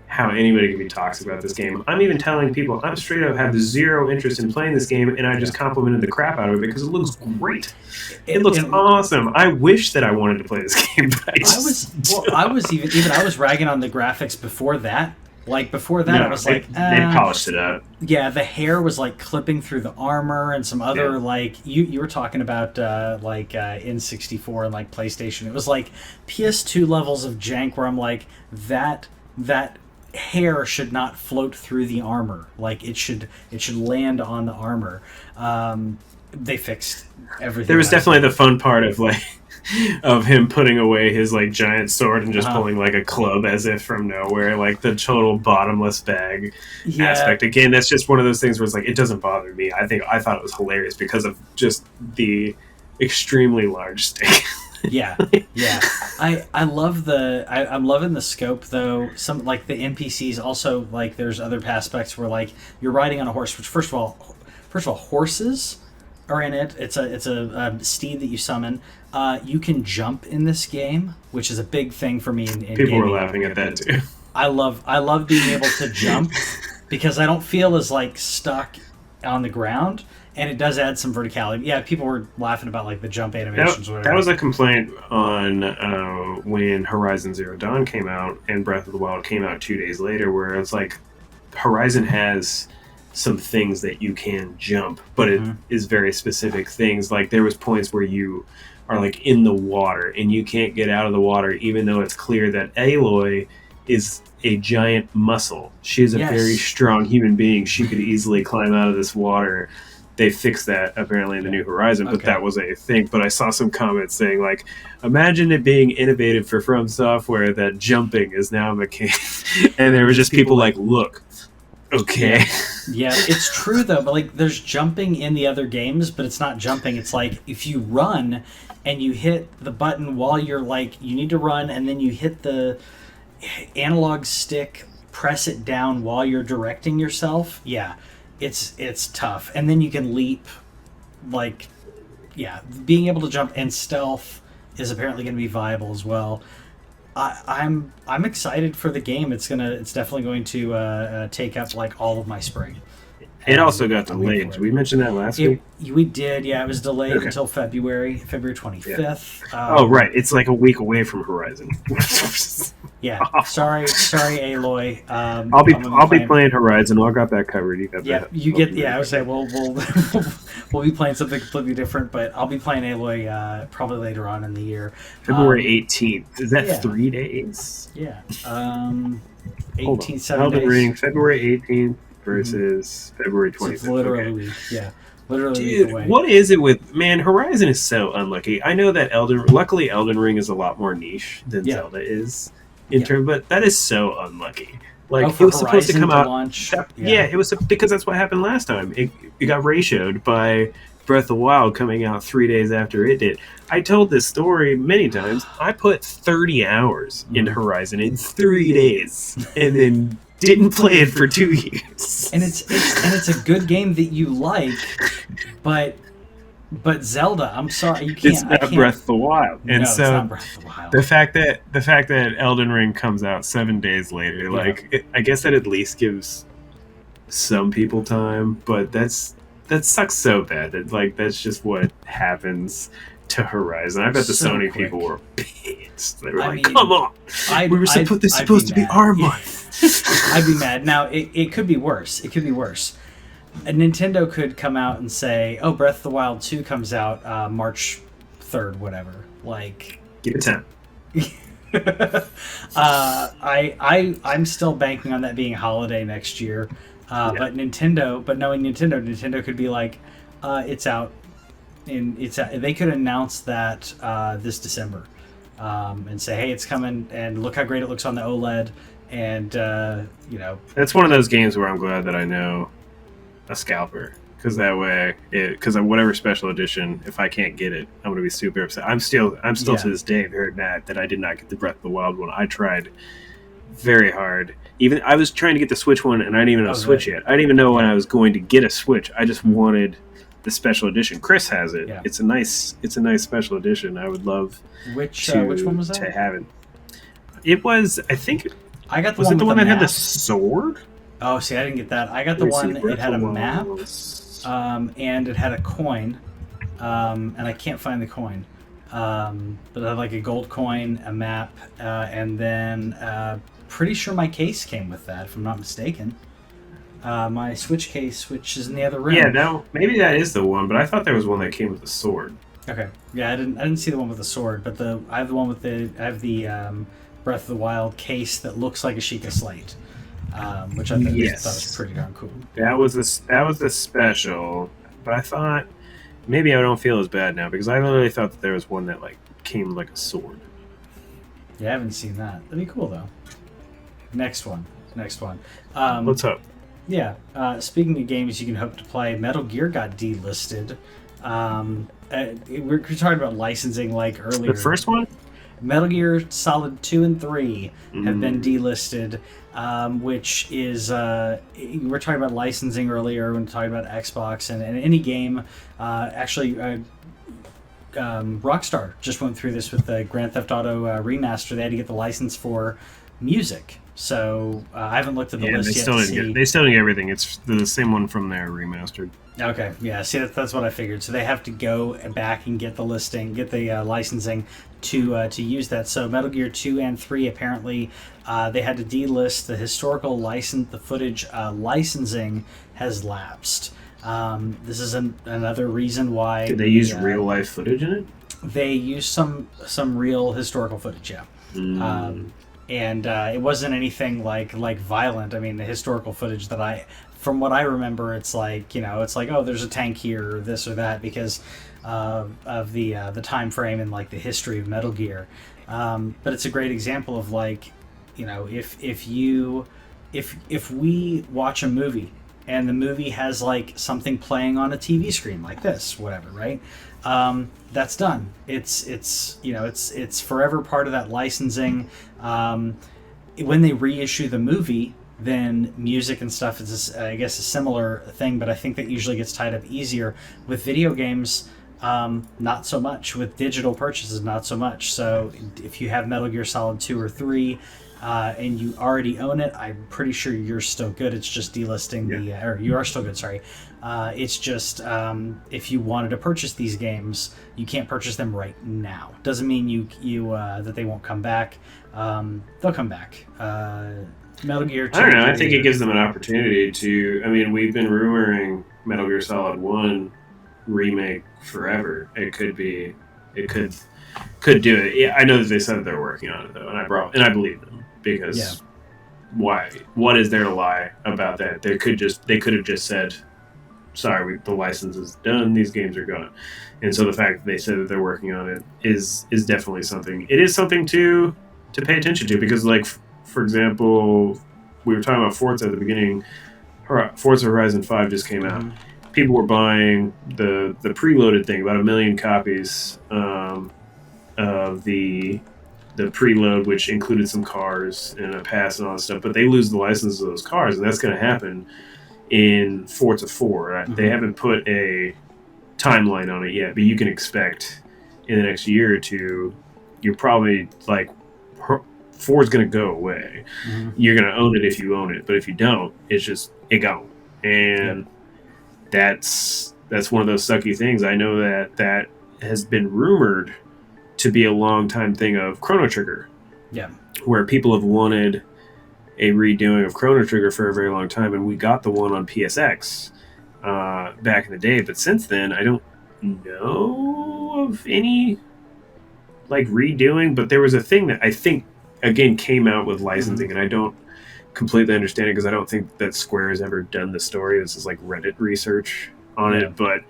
Speaker 2: how anybody can be toxic about this game. I'm even telling people I'm straight up have zero interest in playing this game, and I just complimented the crap out of it because it looks great. It looks awesome. I wish that I wanted to play this game, but
Speaker 1: I was ragging on the graphics before that. Like, before that, I was like,
Speaker 2: they polished it up.
Speaker 1: Yeah, the hair was like clipping through the armor, and some other like you were talking about N64 and like PlayStation. It was like PS2 levels of jank where I'm like, that hair should not float through the armor. Like, it should land on the armor. They fixed everything.
Speaker 2: There was definitely the fun part of like of him putting away his like giant sword and just pulling like a club as if from nowhere, like the total bottomless bag aspect. Again, that's just one of those things where it's like, it doesn't bother me. I thought it was hilarious because of just the extremely large stick.
Speaker 1: I'm loving the scope though. Some like the NPCs also, like, there's other aspects where like you're riding on a horse, which first of all horses are in it. It's a steed that you summon. You can jump in this game, which is a big thing for me in
Speaker 2: People
Speaker 1: gaming.
Speaker 2: were laughing at that too.
Speaker 1: I love being able to jump because I don't feel as like stuck on the ground, and it does add some verticality. Yeah, people were laughing about like the jump animations.
Speaker 2: That was a complaint on when Horizon Zero Dawn came out and Breath of the Wild came out 2 days later, where it's like Horizon has some things that you can jump, but it is very specific things. Like, there was points where you are like in the water and you can't get out of the water, even though it's clear that Aloy is a giant muscle. She is a very strong human being. She could easily climb out of this water. They fixed that apparently in the new Horizon, but that was a thing. But I saw some comments saying like, imagine it being innovative for From Software that jumping is now a mechanic. And there were just people like, look, okay.
Speaker 1: Yeah, it's true though, but like, there's jumping in the other games, but it's not jumping. It's like, if you run and you hit the button while you're like, you need to run, and then you hit the analog stick, press it down while you're directing yourself. Yeah, it's tough. And then you can leap. Like, being able to jump and stealth is apparently going to be viable as well. I'm excited for the game. It's definitely going to take up like all of my spring.
Speaker 2: It also got
Speaker 1: I'm waiting
Speaker 2: delayed.
Speaker 1: for
Speaker 2: Did we mention that last week?
Speaker 1: We did, yeah. It was delayed
Speaker 2: Okay.
Speaker 1: until February 25th.
Speaker 2: Oh, right. It's like a week away from Horizon.
Speaker 1: Yeah. Sorry, Aloy.
Speaker 2: I'll be playing Horizon. I got that covered. You got
Speaker 1: Yeah,
Speaker 2: that.
Speaker 1: you get. Yeah, I would say we'll be playing something completely different, but I'll be playing Aloy probably later on in the year.
Speaker 2: February 18th. Is that
Speaker 1: yeah.
Speaker 2: 3 days?
Speaker 1: Yeah. 18th, 7
Speaker 2: Elden
Speaker 1: days.
Speaker 2: Ring, February 18th versus February 25th.
Speaker 1: It's literally a week. Yeah. Literally
Speaker 2: Dude,
Speaker 1: a week away.
Speaker 2: what is it with Horizon is so unlucky. I know that luckily Elden Ring is a lot more niche than Zelda is but that is so unlucky. Like it was supposed to come out
Speaker 1: launch.
Speaker 2: It was because that's what happened last time. It got ratioed by Breath of the Wild coming out 3 days after it did. I told this story many times. I put 30 hours into Horizon in 3 days and then didn't play it for 2 years.
Speaker 1: And it's a good game that you like, but Zelda, I'm sorry, you can't.
Speaker 2: It's not Breath of the Wild, and
Speaker 1: no,
Speaker 2: so
Speaker 1: it's not Breath of the Wild.
Speaker 2: the fact that Elden Ring comes out 7 days later, I guess that at least gives some people time, but that sucks so bad that that's just what happens to Horizon. I bet the Sony people were pissed. They were "Come on, this supposed to be our month."
Speaker 1: I'd be mad. Now it could be worse. It could be worse. Nintendo could come out and say, "Oh, Breath of the Wild 2 comes out March 3rd, whatever." Like,
Speaker 2: give it time.
Speaker 1: I'm still banking on that being holiday next year. But knowing Nintendo could be like, "It's out." They could announce that this December, and say, "Hey, it's coming," and look how great it looks on the OLED. And
Speaker 2: that's one of those games where I'm glad that I know a scalper, because that way, because whatever special edition, if I can't get it, I'm gonna be super upset. I'm still to this day very mad that I did not get the Breath of the Wild one. I tried very hard. Even I was trying to get the Switch one, and I didn't even know Switch yet. I didn't even know when I was going to get a Switch. I just wanted the special edition. Chris has it. Yeah. It's a nice special edition. I would love
Speaker 1: which one was that?
Speaker 2: To have it. It was, I think.
Speaker 1: I got the
Speaker 2: was
Speaker 1: one
Speaker 2: it the
Speaker 1: with
Speaker 2: one
Speaker 1: the
Speaker 2: that
Speaker 1: map?
Speaker 2: had the sword?
Speaker 1: Oh, see, I didn't get that. I got the one. It had a map, and it had a coin, and I can't find the coin. But it had like a gold coin, a map, and then pretty sure my case came with that, if I'm not mistaken. My Switch case, which is in the other room.
Speaker 2: Yeah, no, maybe that is the one, but I thought there was one that came with the sword.
Speaker 1: Okay, yeah, I didn't see the one with the sword, but I have the one with the Breath of the Wild case that looks like a Sheikah Slate, which I thought was pretty darn cool.
Speaker 2: That was the special, but I thought maybe I don't feel as bad now because I literally thought that there was one that like came like a sword.
Speaker 1: Yeah, I haven't seen that. That'd be cool though. Next one.
Speaker 2: What's up?
Speaker 1: Yeah. Speaking of games you can hope to play, Metal Gear got delisted. We're talking about licensing like earlier.
Speaker 2: The first one?
Speaker 1: Metal Gear Solid 2 and 3 have been delisted, which is we were talking about licensing earlier when we talking about Xbox and any game. Rockstar just went through this with the Grand Theft Auto remaster. They had to get the license for music. So I haven't looked at the list yet to see.
Speaker 2: They still didn't get everything. It's the same one from their remastered.
Speaker 1: Okay, yeah. See, that's what I figured. So they have to go back and get the licensing to use that. So Metal Gear 2 and 3 apparently they had to delist the historical license. The footage licensing has lapsed. This is another reason why.
Speaker 2: Did they use real life footage in it?
Speaker 1: They used some real historical footage. Yeah. And it wasn't anything like violent. I mean, the historical footage from what I remember, it's like oh, there's a tank here or this or that because of the time frame and like the history of Metal Gear. But it's a great example of like, if we watch a movie and the movie has like something playing on a TV screen like this, whatever, right? That's done. It's forever part of that licensing. When they reissue the movie, then music and stuff is, I guess, a similar thing, but I think that usually gets tied up easier. With video games, not so much. With digital purchases, not so much. So if you have Metal Gear Solid 2 or 3, and you already own it, I'm pretty sure you're still good. It's just delisting or you are still good. Sorry, it's just if you wanted to purchase these games, you can't purchase them right now. Doesn't mean you that they won't come back. They'll come back. Metal Gear 2.
Speaker 2: I don't know. I think it gives them an opportunity to. I mean, we've been rumoring Metal Gear Solid 1 remake forever. It could be. It could do it. Yeah, I know that they said that they're working on it though, and I believe them because why? What is there to lie about that? They could have just said, "Sorry, the license is done. These games are gone." And so the fact that they said that they're working on it is definitely something. It is something to pay attention to because, like, for example, we were talking about Forza at the beginning. Forza Horizon 5 just came out. People were buying the preloaded thing, about 1 million copies of the preload, which included some cars and a pass and all that stuff. But they lose the license of those cars, and that's going to happen in Forza 4. They haven't put a timeline on it yet, but you can expect in the next year or two, you're probably like 4 is going to go away. You're going to own it if you own it, but if you don't, it's just it gone. And that's one of those sucky things. I know that has been rumored to be a long time thing of Chrono Trigger.
Speaker 1: Yeah.
Speaker 2: Where people have wanted a redoing of Chrono Trigger for a very long time, and we got the one on PSX back in the day. But since then, I don't know of any like redoing. But there was a thing that I think again came out with licensing, and I don't completely understand it because I don't think that Square has ever done the story. This is like Reddit research on it, but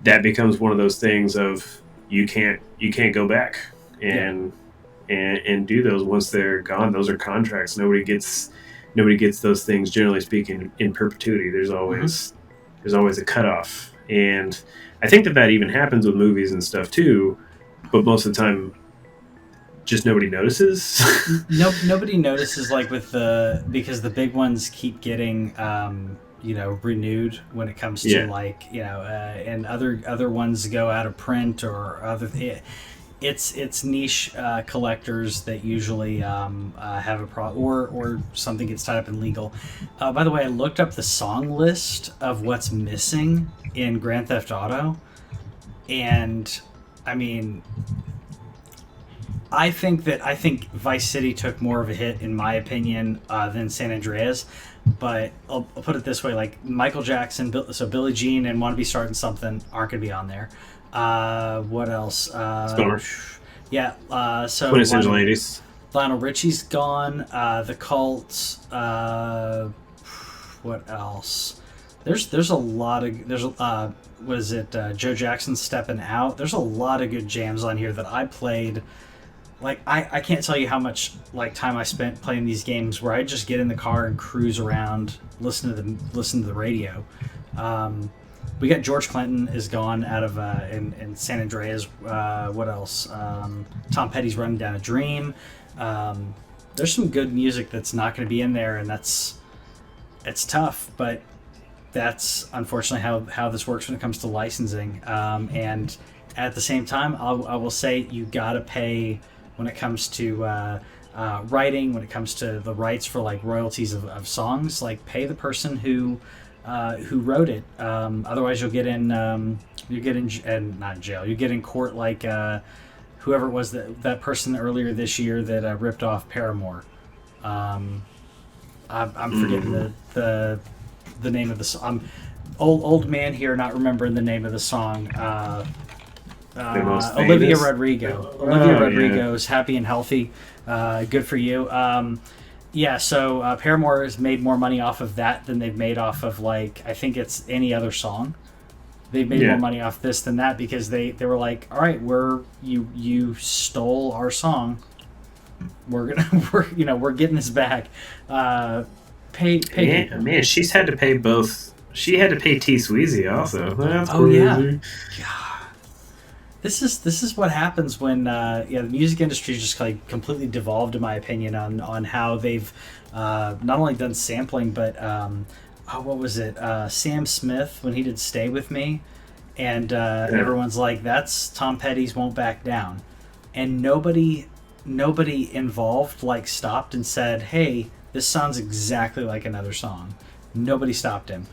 Speaker 2: that becomes one of those things of you can't go back and do those once they're gone. Those are contracts. Nobody gets those things, generally speaking, in perpetuity. There's always a cutoff, and I think that even happens with movies and stuff too. But most of the time, just nobody notices.
Speaker 1: Nobody notices, like because the big ones keep getting renewed when it comes to and other ones go out of print or other. It's niche collectors that usually have a problem, or something gets tied up in legal. By the way, I looked up the song list of what's missing in Grand Theft Auto, and I mean, I think Vice City took more of a hit, in my opinion, than San Andreas. But I'll put it this way: like Michael Jackson, so Billie Jean and "Wanna Be Starting Something" aren't going to be on there. What else?
Speaker 2: Spooner.
Speaker 1: Yeah. So
Speaker 2: Quintessential 80s.
Speaker 1: Lionel Richie's gone. The Cult. What else? There's a lot of what is it? Joe Jackson stepping out. There's a lot of good jams on here that I played. Like I can't tell you how much like time I spent playing these games where I just get in the car and cruise around, listen to the radio. We got George Clinton is gone out of in San Andreas. What else? Tom Petty's Running Down a Dream. There's some good music that's not going to be in there, and it's tough, but that's unfortunately how this works when it comes to licensing. And at the same time, I will say you got to pay when it comes to writing, when it comes to the rights for like royalties of songs. Like pay the person who wrote it. Otherwise, you'll get in not in jail. You get in court like whoever it was that person earlier this year that ripped off Paramore. I'm forgetting the name of the song. I'm old man here, not remembering the name of the song. Olivia Rodrigo. Olivia Rodrigo's "Happy and Healthy." Good for you. So Paramore has made more money off of that than they've made off of, like, I think it's any other song. They've made more money off this than that because they were like, all right, you stole our song. We're getting this back. Pay.
Speaker 2: Yeah, man, she's had to pay both. She had to pay T Sweezy also. That's crazy.
Speaker 1: Yeah. God. This is what happens when the music industry is just like completely devolved, in my opinion, on how they've not only done sampling, but what was it? Sam Smith, when he did "Stay With Me," and everyone's like, that's Tom Petty's "Won't Back Down," and nobody nobody involved like stopped and said, "Hey, this sounds exactly like another song." Nobody stopped him.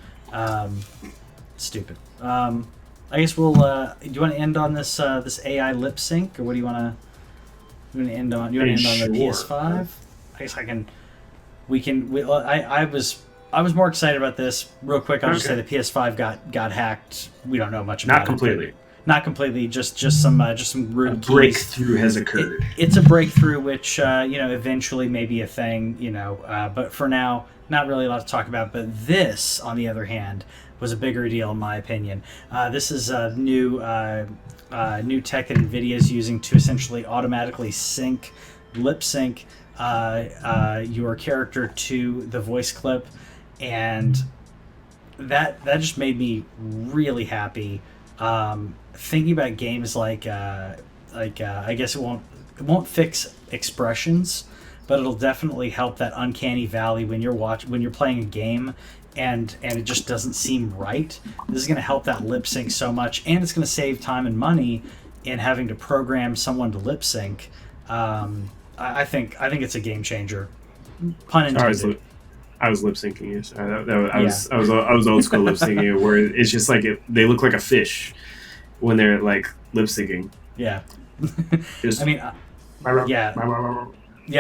Speaker 1: Stupid. I guess we'll. Do you want to end on this this AI lip sync, or what do you want to? You want to end on? You want to end on the PS5? I guess I can. We can. I was more excited about this. Real quick, I'll just say the PS5 got hacked. We don't know much about it.
Speaker 2: Not completely.
Speaker 1: Not completely. Just some rude
Speaker 2: a breakthrough has occurred.
Speaker 1: It's a breakthrough, which eventually may be a thing. But for now, not really a lot to talk about. But this, on the other hand, was a bigger deal in my opinion. This is a new tech that NVIDIA is using to essentially automatically lip sync your character to the voice clip, and that just made me really happy. Thinking about games like I guess it won't fix expressions, but it'll definitely help that uncanny valley when you're playing a game and it just doesn't seem right. This is going to help that lip sync so much, and it's going to save time and money in having to program someone to lip sync. I think it's a game changer. Pun intended.
Speaker 2: I was lip syncing you. I was old school lip syncing, where it's just like they look like a fish when they're like lip syncing.
Speaker 1: Yeah.
Speaker 2: Just,
Speaker 1: I mean, yeah,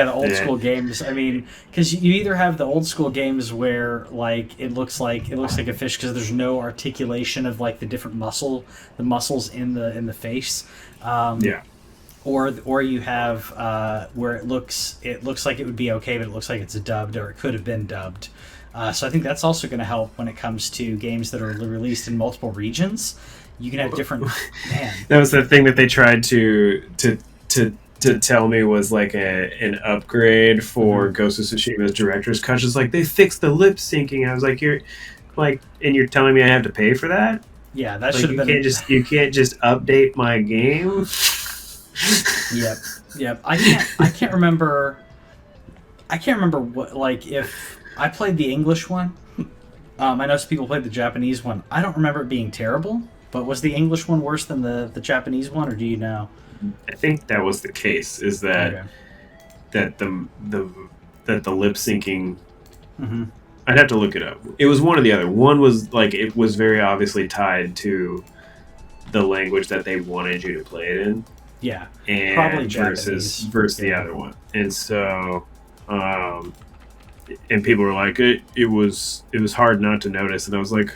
Speaker 1: the old school games. I mean, because you either have the old school games where like it looks like a fish because there's no articulation of like the different muscles in the face. Or you have where it looks like it would be okay, but it looks like it's dubbed, or it could have been dubbed. So I think that's also going to help when it comes to games that are released in multiple regions. You can have different. Man,
Speaker 2: that was the thing that they tried to tell me was like an upgrade for Ghost of Tsushima's director's cut. It's like they fixed the lip syncing. I was like, you're telling me I have to pay for that?
Speaker 1: Yeah, that
Speaker 2: like,
Speaker 1: should have been.
Speaker 2: You can't just update my game.
Speaker 1: Yep. I can't remember what, like, if I played the English one. I know some people played the Japanese one. I don't remember it being terrible, but was the English one worse than the Japanese one, or do you know?
Speaker 2: I think that was the case. Is that that the lip syncing?
Speaker 1: Mm-hmm.
Speaker 2: I'd have to look it up. It was one or the other. One was like it was very obviously tied to the language that they wanted you to play it in.
Speaker 1: Yeah,
Speaker 2: and
Speaker 1: probably
Speaker 2: versus the other one. And so, and people were like, it was hard not to notice. And I was like,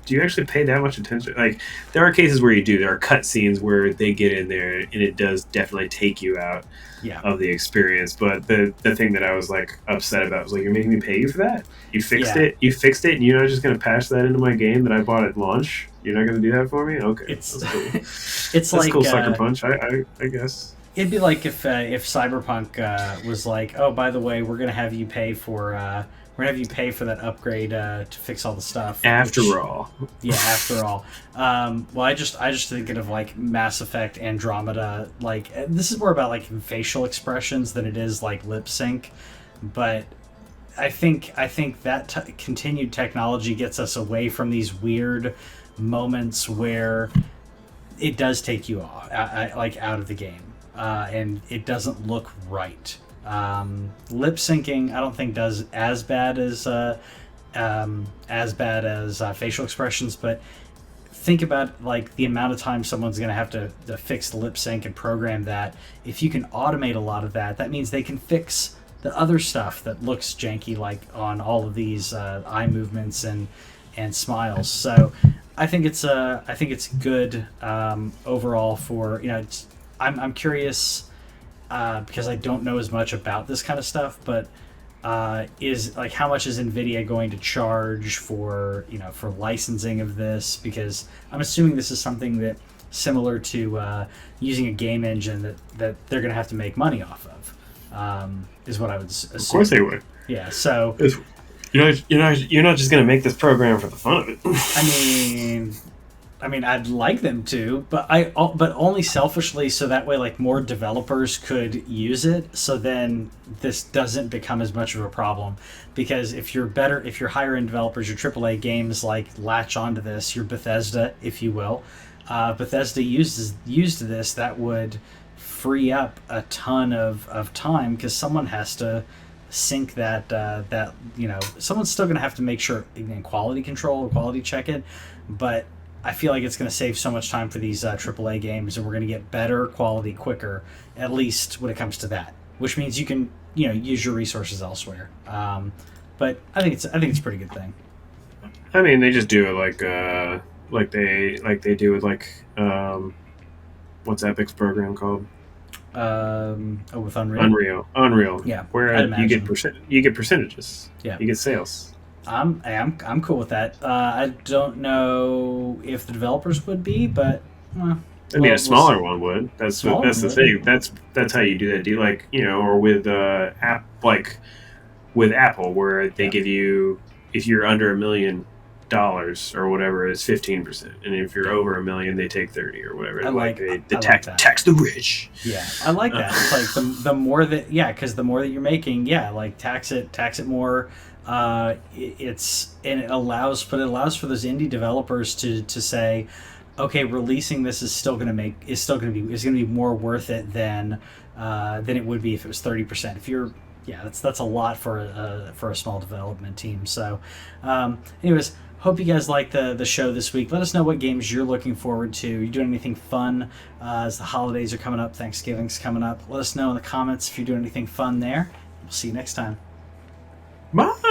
Speaker 2: do you actually pay that much attention? Like, there are cases where you do. There are cut scenes where they get in there, and it does definitely take you out of the experience. But the thing that I was like upset about was like, you're making me pay you for that? You fixed it. You fixed it, and you're not just going to patch that into my game that I bought at launch? You're not going to do that for me? Okay, that's cool.
Speaker 1: It's
Speaker 2: that's
Speaker 1: like
Speaker 2: cool, Sucker Punch. I guess
Speaker 1: it'd be like if Cyberpunk was like, oh, by the way, we're going to have you pay for that upgrade to fix all the stuff.
Speaker 2: After all.
Speaker 1: Well, I just thinking of like Mass Effect Andromeda. Like, this is more about like facial expressions than it is like lip sync, but I think that continued technology gets us away from these weird moments where it does take you off, out of the game, and it doesn't look right. Lip syncing, I don't think does as bad as facial expressions, but think about like the amount of time someone's going to have to fix the lip sync and program that. If you can automate a lot of that, that means they can fix the other stuff that looks janky, like on all of these eye movements and smiles. So I think it's good overall for, I'm curious because I don't know as much about this kind of stuff, but is like, how much is NVIDIA going to charge for licensing of this? Because I'm assuming this is something that similar to using a game engine that they're going to have to make money off of, is what I would assume.
Speaker 2: Of course they would.
Speaker 1: Yeah, so
Speaker 2: you're not just going to make this program for the fun of it.
Speaker 1: I mean, I'd like them to, but only selfishly, so that way, like, more developers could use it. So then this doesn't become as much of a problem, because if you're higher end developers, your AAA games like latch onto this. Your Bethesda, if you will, Bethesda used this. That would free up a ton of time because someone has to sync that someone's still going to have to make sure in quality control, quality check it, but I feel like it's going to save so much time for these AAA games, and we're going to get better quality quicker, at least when it comes to that, which means you can use your resources elsewhere. But I think it's a pretty good thing.
Speaker 2: I mean, they just do it like they do with what's Epic's program called?
Speaker 1: With Unreal.
Speaker 2: Unreal.
Speaker 1: Yeah,
Speaker 2: where you get percentages.
Speaker 1: Yeah,
Speaker 2: you get sales.
Speaker 1: I'm cool with that. I don't know if the developers would be, but
Speaker 2: a smaller one would. That's the thing. That's how you do that deal. Or with with Apple, where they give you, if you're under $1 million or whatever, it's 15%, and if you're over $1 million, they take 30 or whatever. Tax the rich.
Speaker 1: Yeah, I like that. It's like the more that because the more that you're making, tax it more. It allows for those indie developers to say, okay, releasing this is going to be more worth it than it would be if it was 30%. If you're that's a lot for a small development team. So, anyways, hope you guys like the show this week. Let us know what games you're looking forward to. You doing anything fun as the holidays are coming up? Thanksgiving's coming up. Let us know in the comments if you're doing anything fun there. We'll see you next time.
Speaker 2: Bye.